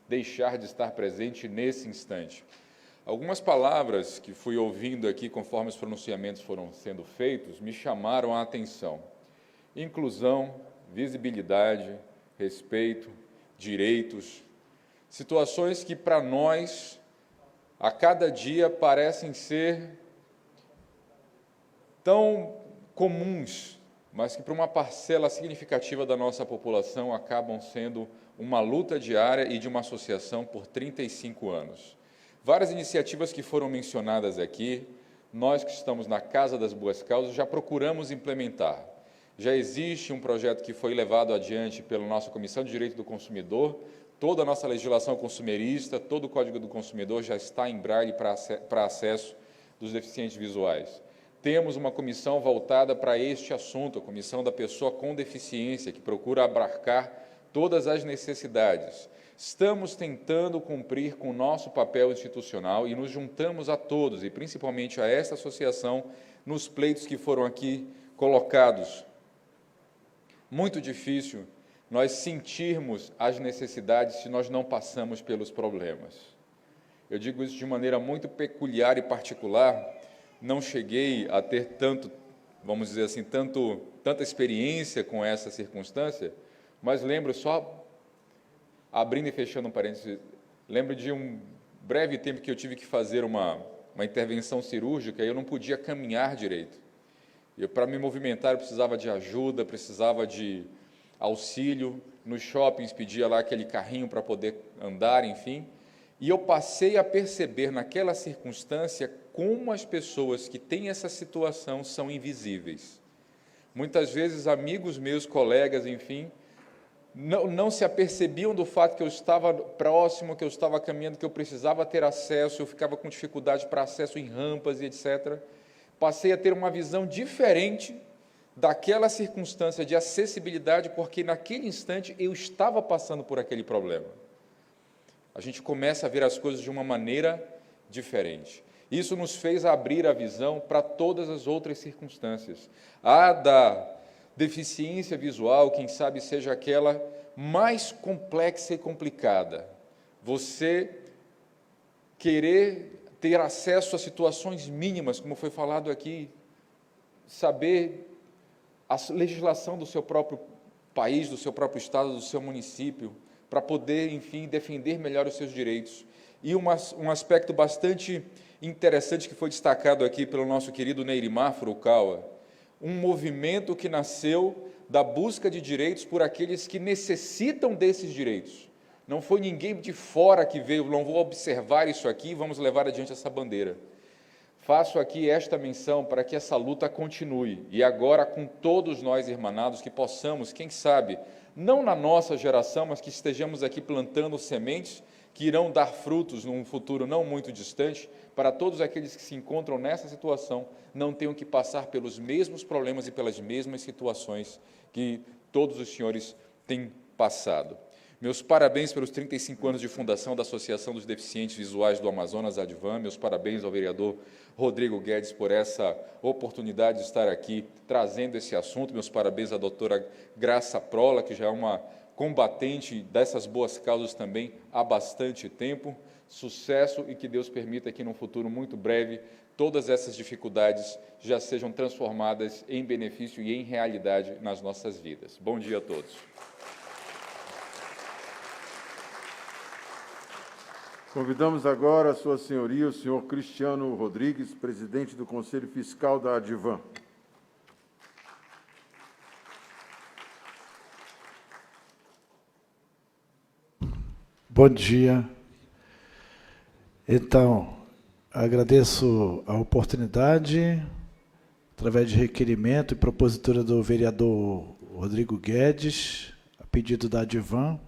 deixar de estar presente nesse instante. Algumas palavras que fui ouvindo aqui, conforme os pronunciamentos foram sendo feitos, me chamaram a atenção. Inclusão, visibilidade, respeito, direitos, situações que para nós, a cada dia, parecem ser tão comuns, mas que para uma parcela significativa da nossa população acabam sendo uma luta diária e de uma associação por 35 anos. Várias iniciativas que foram mencionadas aqui, nós que estamos na Casa das Boas Causas já procuramos implementar. Já existe um projeto que foi levado adiante pela nossa Comissão de Direito do Consumidor, toda a nossa legislação consumerista, todo o Código do Consumidor já está em braille para acesso dos deficientes visuais. Temos uma comissão voltada para este assunto, a Comissão da Pessoa com Deficiência, que procura abarcar todas as necessidades. Estamos tentando cumprir com o nosso papel institucional e nos juntamos a todos, e principalmente a esta associação, nos pleitos que foram aqui colocados. Muito difícil nós sentirmos as necessidades se nós não passamos pelos problemas. Eu digo isso de maneira muito peculiar e particular. Não cheguei a ter vamos dizer assim, tanta experiência com essa circunstância, mas lembro, só abrindo e fechando um parênteses, lembro de um breve tempo que eu tive que fazer uma intervenção cirúrgica e eu não podia caminhar direito. Para me movimentar, eu precisava de ajuda, precisava de auxílio. Nos shoppings, pedia lá aquele carrinho para poder andar, enfim. E eu passei a perceber naquela circunstância como as pessoas que têm essa situação são invisíveis. Muitas vezes, amigos meus, colegas, enfim, não se apercebiam do fato que eu estava próximo, que eu estava caminhando, que eu precisava ter acesso, eu ficava com dificuldade para acesso em rampas e etc. Passei a ter uma visão diferente daquela circunstância de acessibilidade, porque naquele instante eu estava passando por aquele problema. A gente começa a ver as coisas de uma maneira diferente. Isso nos fez abrir a visão para todas as outras circunstâncias. A da deficiência visual, quem sabe seja aquela mais complexa e complicada. Você querer ter acesso a situações mínimas, como foi falado aqui, saber a legislação do seu próprio país, do seu próprio estado, do seu município, para poder, enfim, defender melhor os seus direitos. E um aspecto bastante interessante que foi destacado aqui pelo nosso querido Neirimar Furukawa, um movimento que nasceu da busca de direitos por aqueles que necessitam desses direitos. Não foi ninguém de fora que veio, não vou observar isso aqui e vamos levar adiante essa bandeira. Faço aqui esta menção para que essa luta continue, e agora com todos nós irmanados, que possamos, quem sabe, não na nossa geração, mas que estejamos aqui plantando sementes que irão dar frutos num futuro não muito distante, para todos aqueles que se encontram nessa situação, não tenham que passar pelos mesmos problemas e pelas mesmas situações que todos os senhores têm passado. Meus parabéns pelos 35 anos de fundação da Associação dos Deficientes Visuais do Amazonas, ADVAM. Meus parabéns ao vereador Rodrigo Guedes por essa oportunidade de estar aqui trazendo esse assunto. Meus parabéns à doutora Graça Prola, que já é uma combatente dessas boas causas também há bastante tempo. Sucesso e que Deus permita que, num futuro muito breve, todas essas dificuldades já sejam transformadas em benefício e em realidade nas nossas vidas. Bom dia a todos. Convidamos agora a Sua Senhoria, o senhor Cristiano Rodrigues, presidente do Conselho Fiscal da Advan. Bom dia. Então, agradeço a oportunidade, através de requerimento e propositura do vereador Rodrigo Guedes, a pedido da Advan,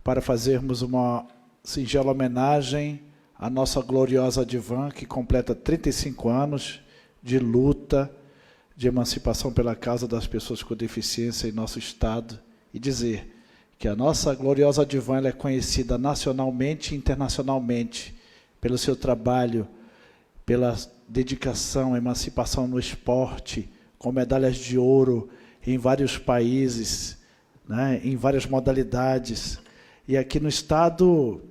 para fazermos uma singela homenagem à nossa gloriosa Advan, que completa 35 anos de luta, de emancipação pela causa das pessoas com deficiência em nosso Estado, e dizer que a nossa gloriosa Advan ela é conhecida nacionalmente e internacionalmente pelo seu trabalho, pela dedicação, emancipação no esporte, com medalhas de ouro em vários países, né, em várias modalidades. E aqui no Estado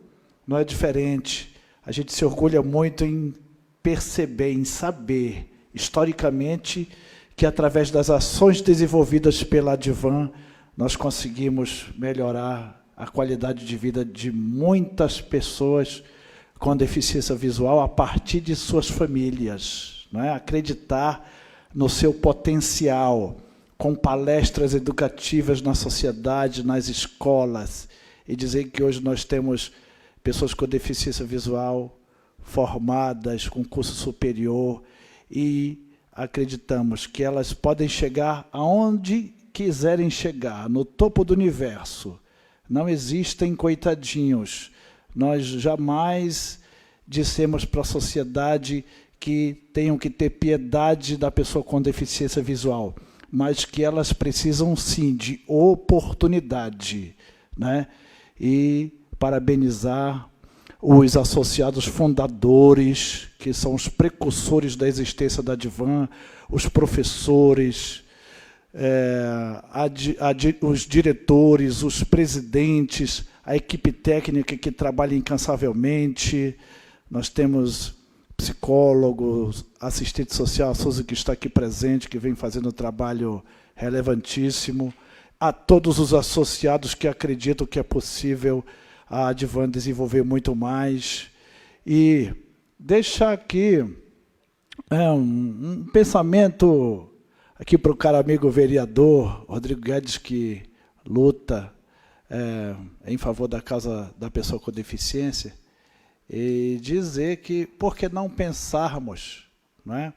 não é diferente. A gente se orgulha muito em perceber, em saber, historicamente, que através das ações desenvolvidas pela Advan, nós conseguimos melhorar a qualidade de vida de muitas pessoas com deficiência visual a partir de suas famílias, não é? Acreditar no seu potencial, com palestras educativas na sociedade, nas escolas, e dizer que hoje nós temos pessoas com deficiência visual formadas, com curso superior, e acreditamos que elas podem chegar aonde quiserem chegar, no topo do universo. Não existem coitadinhos. Nós jamais dissemos para a sociedade que tenham que ter piedade da pessoa com deficiência visual, mas que elas precisam, sim, de oportunidade, né? E parabenizar os associados fundadores, que são os precursores da existência da Advan, os professores, os diretores, os presidentes, a equipe técnica que trabalha incansavelmente. Nós temos psicólogos, assistente social, a Suzy, que está aqui presente, que vem fazendo um trabalho relevantíssimo. A todos os associados que acreditam que é possível a Advan desenvolver muito mais. E deixar aqui um pensamento aqui para o caro amigo vereador Rodrigo Guedes, que luta em favor da causa da pessoa com deficiência, e dizer que, por que não pensarmos, não é,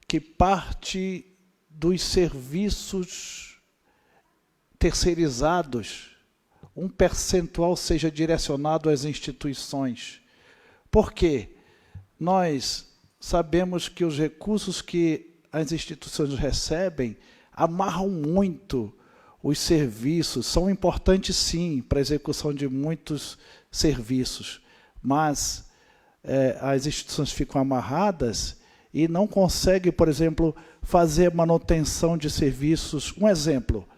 que parte dos serviços terceirizados, um percentual seja direcionado às instituições. Por quê? Nós sabemos que os recursos que as instituições recebem amarram muito os serviços, são importantes sim para a execução de muitos serviços, mas as instituições ficam amarradas e não conseguem, por exemplo, fazer manutenção de serviços, um exemplo,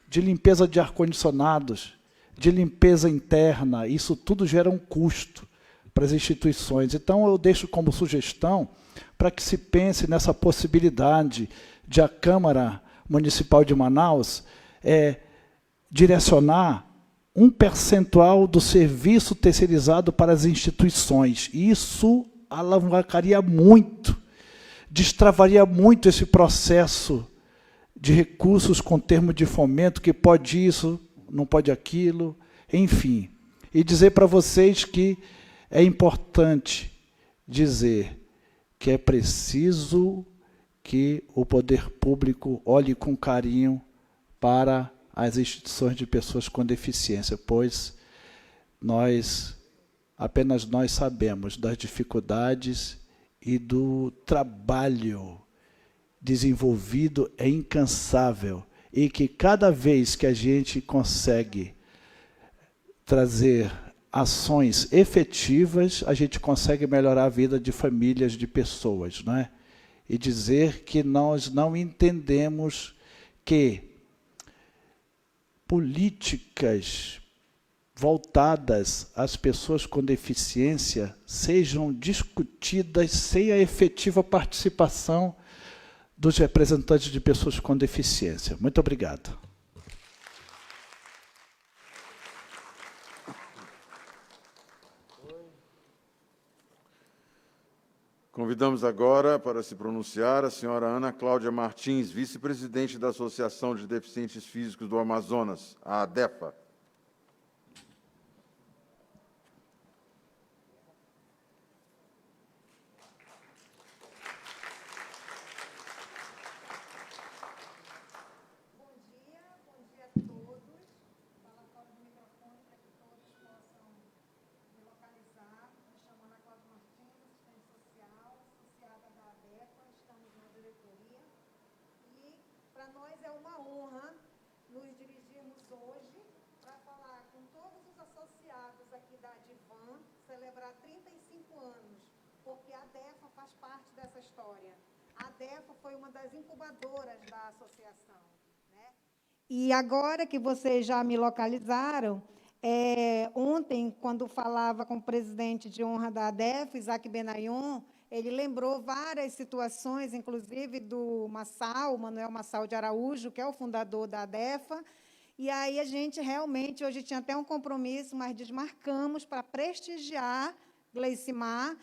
de limpeza de ar-condicionados, de limpeza interna, isso tudo gera um custo para as instituições. Então, eu deixo como sugestão para que se pense nessa possibilidade de a Câmara Municipal de Manaus direcionar um percentual do serviço terceirizado para as instituições. Isso alavancaria muito, destravaria muito esse processo de recursos com termo de fomento, que pode isso, não pode aquilo, enfim. E dizer para vocês que é importante dizer que é preciso que o poder público olhe com carinho para as instituições de pessoas com deficiência, pois apenas nós sabemos das dificuldades e do trabalho desenvolvido é incansável, e que cada vez que a gente consegue trazer ações efetivas, a gente consegue melhorar a vida de famílias, de pessoas, não é? E dizer que nós não entendemos que políticas voltadas às pessoas com deficiência sejam discutidas sem a efetiva participação dos representantes de pessoas com deficiência. Muito obrigado. Convidamos agora para se pronunciar a senhora Ana Cláudia Martins, vice-presidente da Associação de Deficientes Físicos do Amazonas, a ADEFA. Para nós é uma honra nos dirigirmos hoje para falar com todos os associados aqui da Advan, celebrar 35 anos, porque a ADEFA faz parte dessa história. A ADEFA foi uma das incubadoras da associação, né? E agora que vocês já me localizaram, ontem, quando falava com o presidente de honra da ADEFA, Isaac Benayon, ele lembrou várias situações, inclusive do Manuel Massal de Araújo, que é o fundador da ADEFA, e aí a gente realmente, hoje tinha até um compromisso, mas desmarcamos para prestigiar Gleicimar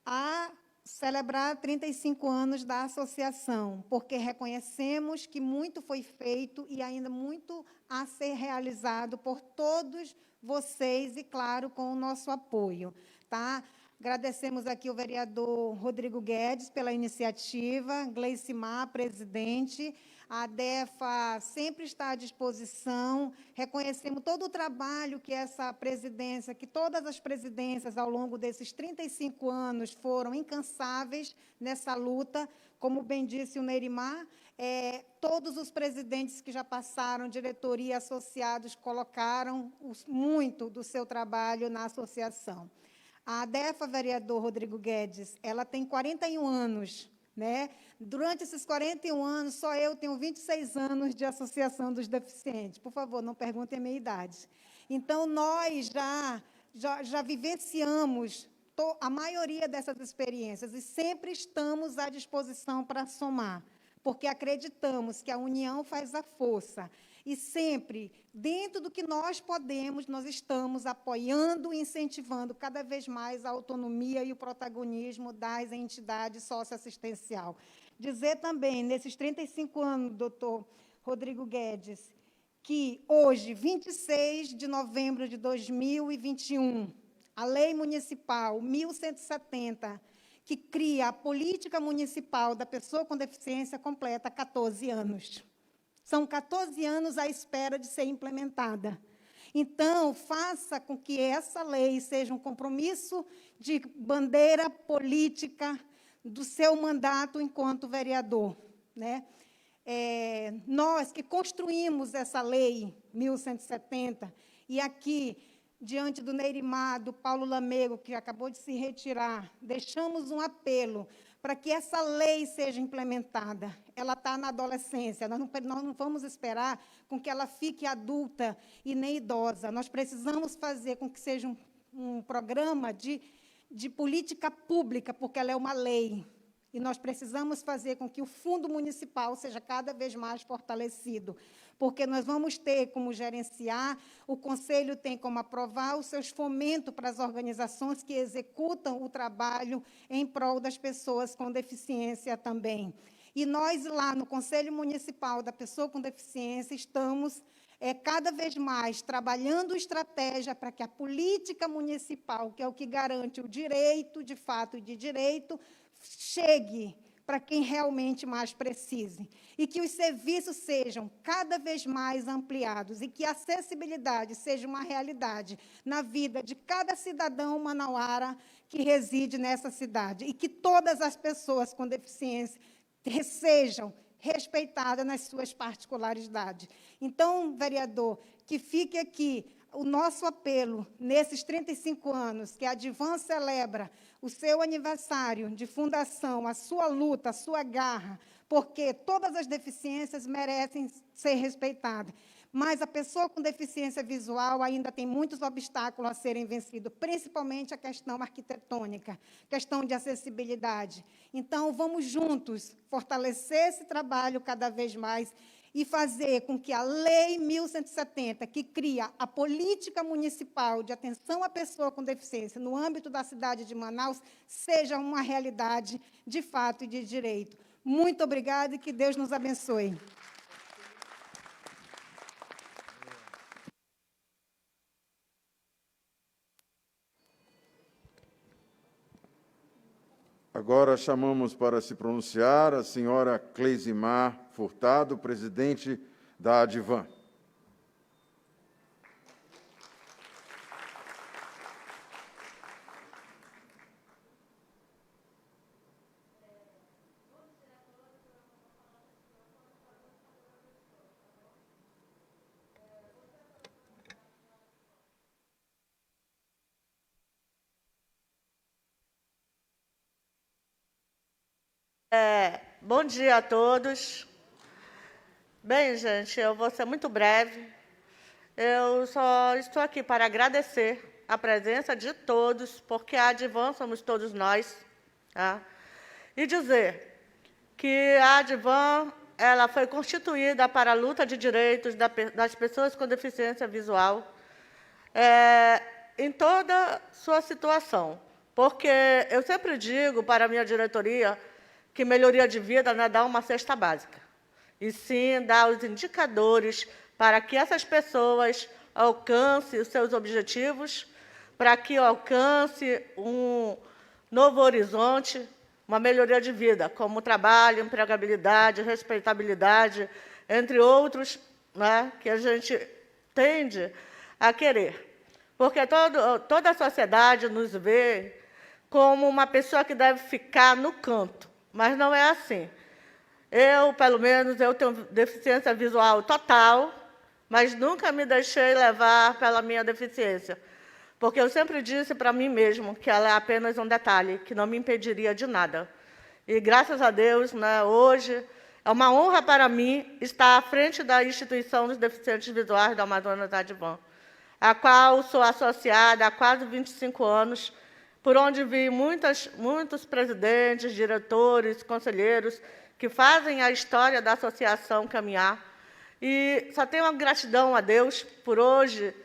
a celebrar 35 anos da associação, porque reconhecemos que muito foi feito e ainda muito a ser realizado por todos vocês e, claro, com o nosso apoio, tá? Agradecemos aqui o vereador Rodrigo Guedes pela iniciativa, Gleicimar, presidente. A ADEFA sempre está à disposição. Reconhecemos todo o trabalho que essa presidência, que todas as presidências ao longo desses 35 anos foram incansáveis nessa luta. Como bem disse o Neirimar, todos os presidentes que já passaram, diretoria e associados, colocaram muito do seu trabalho na associação. A ADEFA, vereador Rodrigo Guedes, ela tem 41 anos, né? Durante esses 41 anos, só eu tenho 26 anos de Associação dos Deficientes. Por favor, não perguntem a minha idade. Então, nós já vivenciamos a maioria dessas experiências e sempre estamos à disposição para somar, porque acreditamos que a união faz a força. E sempre, dentro do que nós podemos, nós estamos apoiando e incentivando cada vez mais a autonomia e o protagonismo das entidades socioassistenciais. Dizer também, nesses 35 anos, doutor Rodrigo Guedes, que hoje, 26 de novembro de 2021, a Lei Municipal 1170, que cria a política municipal da pessoa com deficiência, completa 14 anos. São 14 anos à espera de ser implementada. Então, faça com que essa lei seja um compromisso de bandeira política do seu mandato enquanto vereador, né? Nós que construímos essa lei 1170, e aqui, diante do Neirimar, do Paulo Lamego, que acabou de se retirar, deixamos um apelo para que essa lei seja implementada. Ela está na adolescência, nós não vamos esperar com que ela fique adulta e nem idosa. Nós precisamos fazer com que seja um programa de política pública, porque ela é uma lei. E nós precisamos fazer com que o fundo municipal seja cada vez mais fortalecido, porque nós vamos ter como gerenciar, o Conselho tem como aprovar os seus fomentos para as organizações que executam o trabalho em prol das pessoas com deficiência também. E nós, lá no Conselho Municipal da Pessoa com Deficiência, estamos cada vez mais trabalhando estratégia para que a política municipal, que é o que garante o direito, de fato, de direito, chegue para quem realmente mais precise, e que os serviços sejam cada vez mais ampliados, e que a acessibilidade seja uma realidade na vida de cada cidadão manauara que reside nessa cidade, e que todas as pessoas com deficiência sejam respeitadas nas suas particularidades. Então, vereador, que fique aqui o nosso apelo, nesses 35 anos, que a Advan celebra o seu aniversário de fundação, a sua luta, a sua garra, porque todas as deficiências merecem ser respeitadas. Mas a pessoa com deficiência visual ainda tem muitos obstáculos a serem vencidos, principalmente a questão arquitetônica, questão de acessibilidade. Então, vamos juntos fortalecer esse trabalho cada vez mais e fazer com que a Lei 1170, que cria a política municipal de atenção à pessoa com deficiência no âmbito da cidade de Manaus, seja uma realidade de fato e de direito. Muito obrigada e que Deus nos abençoe. Agora chamamos para se pronunciar a senhora Cleisimar Furtado, presidente da Advan. Bom dia a todos. Bem, gente, eu vou ser muito breve. Eu só estou aqui para agradecer a presença de todos, porque a Advan somos todos nós, tá? E dizer que a Advan ela foi constituída para a luta de direitos das pessoas com deficiência visual em toda sua situação. Porque eu sempre digo para a minha diretoria que melhoria de vida não é dar uma cesta básica, e sim dar os indicadores para que essas pessoas alcancem os seus objetivos, para que alcance um novo horizonte, uma melhoria de vida, como trabalho, empregabilidade, respeitabilidade, entre outros, né, que a gente tende a querer. Porque toda a sociedade nos vê como uma pessoa que deve ficar no canto, mas não é assim. Eu, pelo menos, eu tenho deficiência visual total, mas nunca me deixei levar pela minha deficiência, porque eu sempre disse para mim mesmo que ela é apenas um detalhe, que não me impediria de nada. E, graças a Deus, né, hoje, é uma honra para mim estar à frente da Instituição dos Deficientes Visuais do Amazonas Advan, a qual sou associada há quase 25 anos, por onde vi muitos presidentes, diretores, conselheiros, que fazem a história da associação caminhar. E só tenho uma gratidão a Deus por hoje.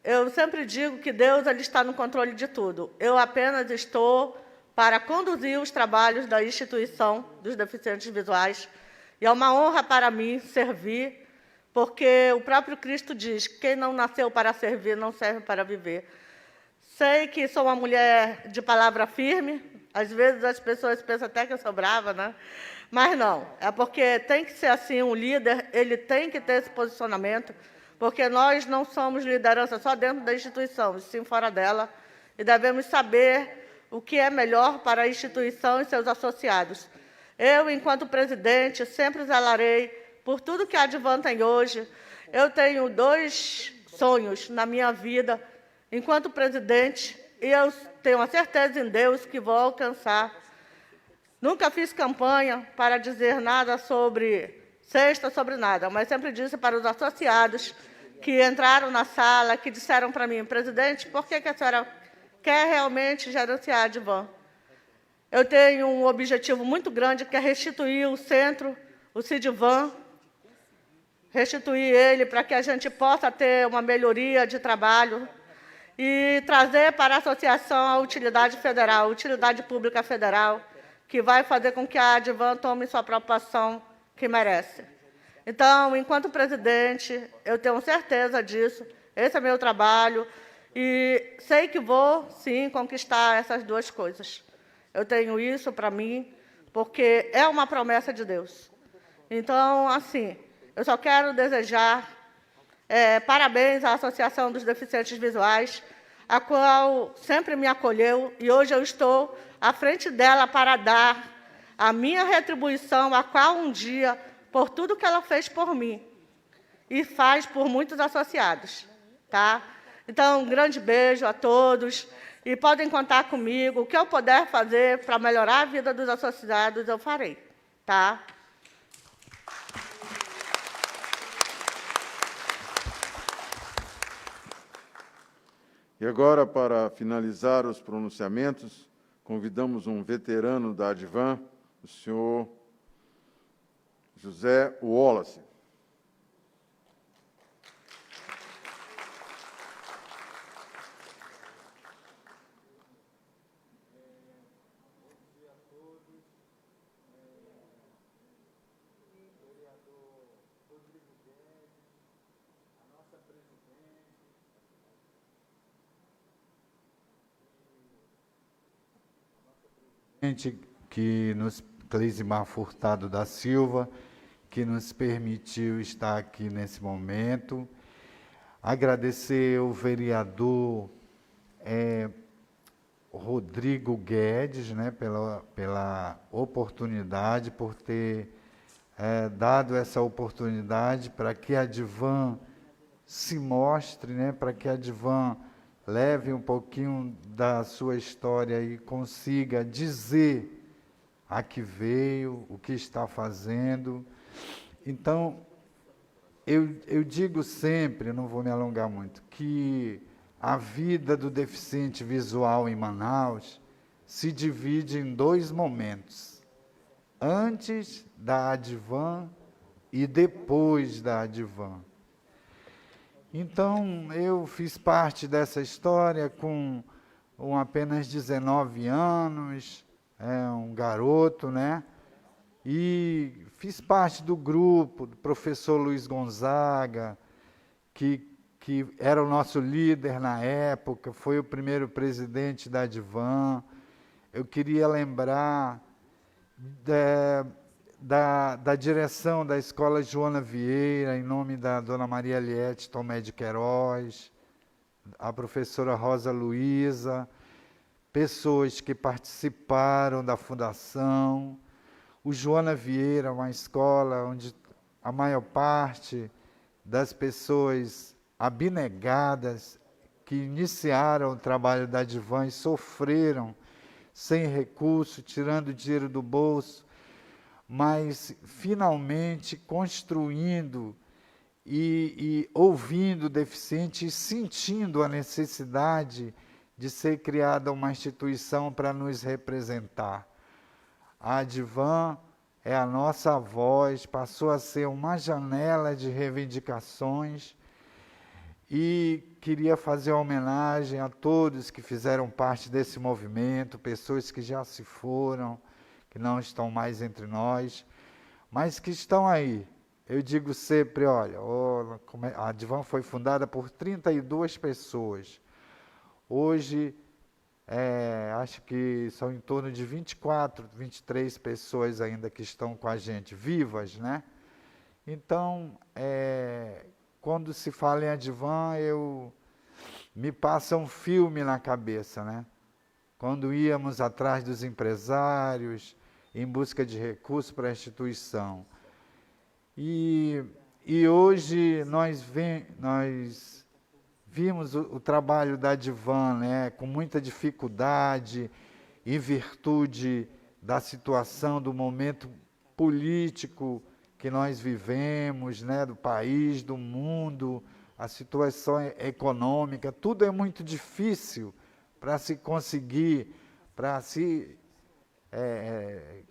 Eu sempre digo que Deus ele está no controle de tudo. Eu apenas estou para conduzir os trabalhos da Instituição dos Deficientes Visuais. E é uma honra para mim servir, porque o próprio Cristo diz que quem não nasceu para servir não serve para viver. Sei que sou uma mulher de palavra firme, às vezes as pessoas pensam até que eu sou brava, né? Mas não, é porque tem que ser assim, um líder, ele tem que ter esse posicionamento, porque nós não somos liderança só dentro da instituição, sim fora dela, e devemos saber o que é melhor para a instituição e seus associados. Eu, enquanto presidente, sempre zelarei por tudo que a Advan tem hoje. Eu tenho 2 sonhos na minha vida, enquanto presidente, e eu tenho a certeza em Deus que vou alcançar. Nunca fiz campanha para dizer nada sobre cesta, sobre nada, mas sempre disse para os associados que entraram na sala, que disseram para mim, presidente, por que a senhora quer realmente gerenciar a Advan? Eu tenho um objetivo muito grande, que é restituir o centro, o Cidvan, restituir ele para que a gente possa ter uma melhoria de trabalho, e trazer para a associação a utilidade federal, utilidade pública federal, que vai fazer com que a Advan tome sua proporção que merece. Então, enquanto presidente, eu tenho certeza disso, esse é meu trabalho, e sei que vou, sim, conquistar essas 2 coisas. Eu tenho isso para mim, porque é uma promessa de Deus. Então, assim, eu só quero desejar parabéns à Associação dos Deficientes Visuais, a qual sempre me acolheu, e hoje eu estou à frente dela para dar a minha retribuição, a qual um dia, por tudo que ela fez por mim, e faz por muitos associados. Tá? Então, um grande beijo a todos, e podem contar comigo. O que eu puder fazer para melhorar a vida dos associados, eu farei. Tá? E agora, para finalizar os pronunciamentos, convidamos um veterano da Advan, o senhor José Wallace. Cleisimar Furtado da Silva, que nos permitiu estar aqui nesse momento. Agradecer ao vereador Rodrigo Guedes, né, pela oportunidade, por ter dado essa oportunidade para que a Advan se mostre, né, para que a Advan leve um pouquinho da sua história e consiga dizer a que veio, o que está fazendo. Então, eu digo sempre, não vou me alongar muito, que a vida do deficiente visual em Manaus se divide em 2 momentos: antes da Advan e depois da Advan. Então, eu fiz parte dessa história com apenas 19 anos, um garoto, né? E fiz parte do grupo do professor Luiz Gonzaga, que era o nosso líder na época, foi o primeiro presidente da Advan. Eu queria lembrar da direção da Escola Joana Vieira, em nome da dona Maria Eliette Tomé de Queiroz, a professora Rosa Luísa, pessoas que participaram da fundação. O Joana Vieira, uma escola onde a maior parte das pessoas abnegadas que iniciaram o trabalho da Advan e sofreram sem recurso, tirando dinheiro do bolso, mas finalmente construindo e ouvindo o deficiente e sentindo a necessidade de ser criada uma instituição para nos representar. A Advan é a nossa voz, passou a ser uma janela de reivindicações, e queria fazer uma homenagem a todos que fizeram parte desse movimento, pessoas que já se foram, que não estão mais entre nós, mas que estão aí. Eu digo sempre, olha, a Advan foi fundada por 32 pessoas. Hoje, acho que são em torno de 24, 23 pessoas ainda que estão com a gente, vivas, né? Então, quando se fala em Advan, me passa um filme na cabeça, né? Quando íamos atrás dos empresários, em busca de recursos para a instituição. E hoje nós vimos o trabalho da Advan, né, com muita dificuldade, em virtude da situação, do momento político que nós vivemos, né, do país, do mundo, a situação econômica, tudo é muito difícil para se conseguir,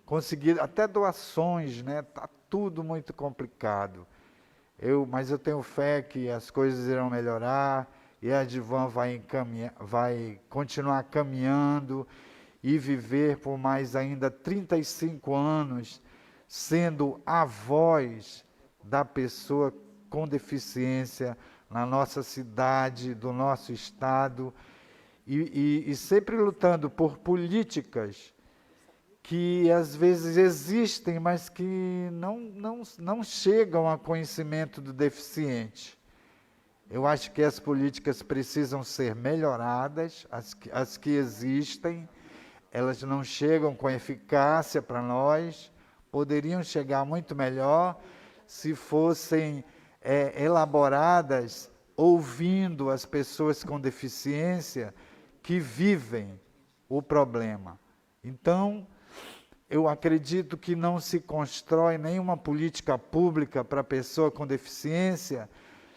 conseguir até doações, né? Está tudo muito complicado. Mas eu tenho fé que as coisas irão melhorar e a Advan vai continuar caminhando e viver por mais ainda 35 anos, sendo a voz da pessoa com deficiência na nossa cidade, do nosso estado, e sempre lutando por políticas que às vezes existem, mas que não chegam a conhecimento do deficiente. Eu acho que as políticas precisam ser melhoradas, as que existem, elas não chegam com eficácia para nós, poderiam chegar muito melhor se fossem elaboradas ouvindo as pessoas com deficiência que vivem o problema. Então, eu acredito que não se constrói nenhuma política pública para a pessoa com deficiência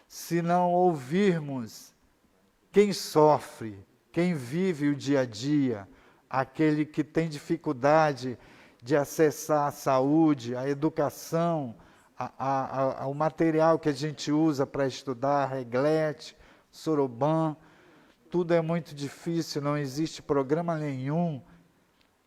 se não ouvirmos quem sofre, quem vive o dia a dia, aquele que tem dificuldade de acessar a saúde, a educação, ao material que a gente usa para estudar, reglete, soroban, tudo é muito difícil, não existe programa nenhum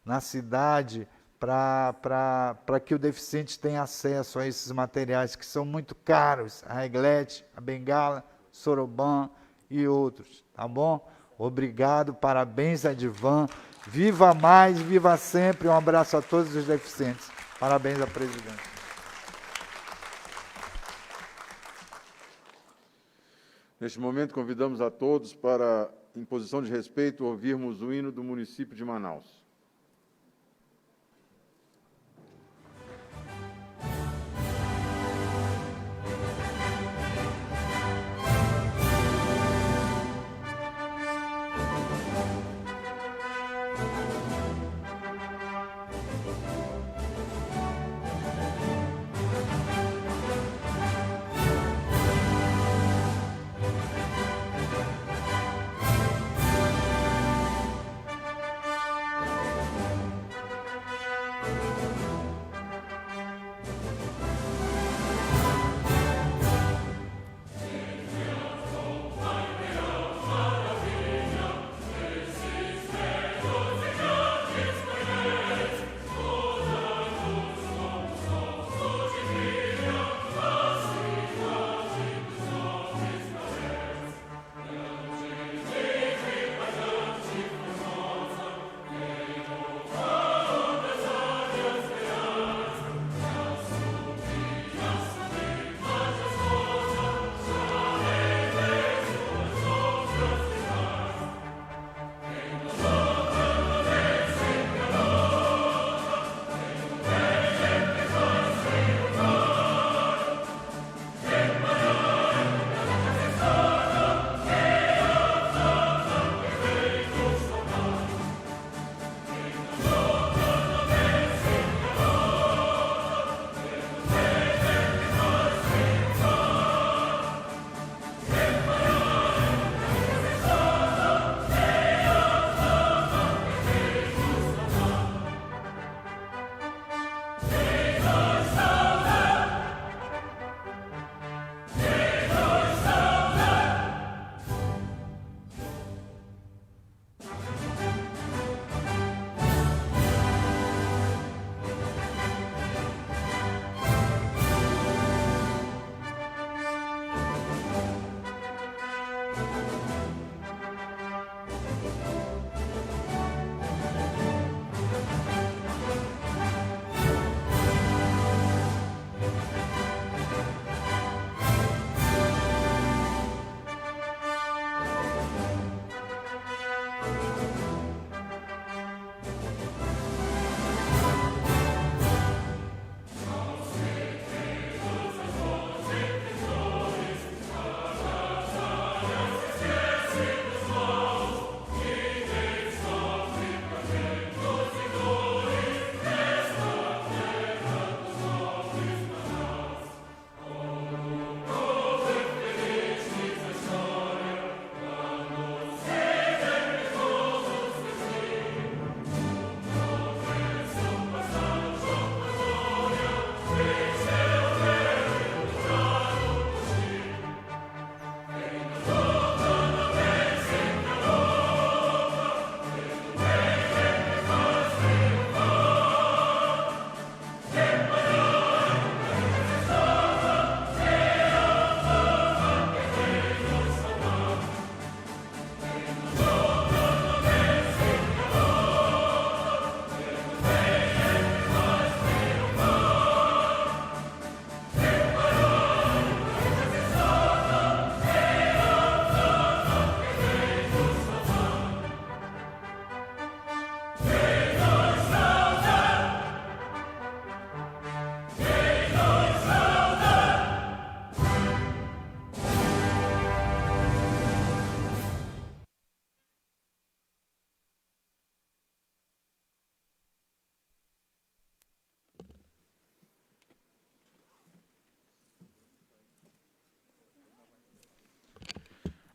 na cidade para que o deficiente tenha acesso a esses materiais que são muito caros, a reglete, a bengala, soroban e outros, tá bom? Obrigado, parabéns, Advan, Viva mais, viva sempre. Um abraço a todos os deficientes. Parabéns à presidente. Neste momento, convidamos a todos para, em posição de respeito, ouvirmos o hino do município de Manaus.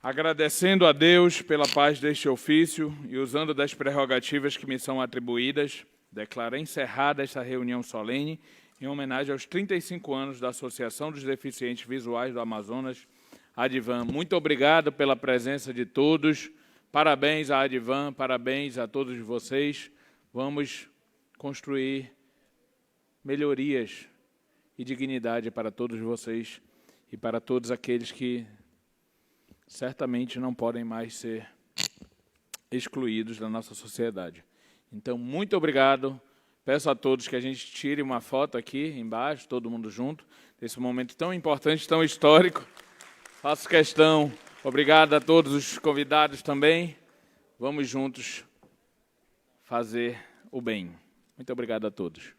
Agradecendo a Deus pela paz deste ofício e usando das prerrogativas que me são atribuídas, declaro encerrada esta reunião solene em homenagem aos 35 anos da Associação dos Deficientes Visuais do Amazonas, Advan. Muito obrigado pela presença de todos. Parabéns à Advan, parabéns a todos vocês. Vamos construir melhorias e dignidade para todos vocês e para todos aqueles que certamente não podem mais ser excluídos da nossa sociedade. Então, muito obrigado. Peço a todos que a gente tire uma foto aqui embaixo, todo mundo junto, nesse momento tão importante, tão histórico. Faço questão. Obrigado a todos os convidados também. Vamos juntos fazer o bem. Muito obrigado a todos.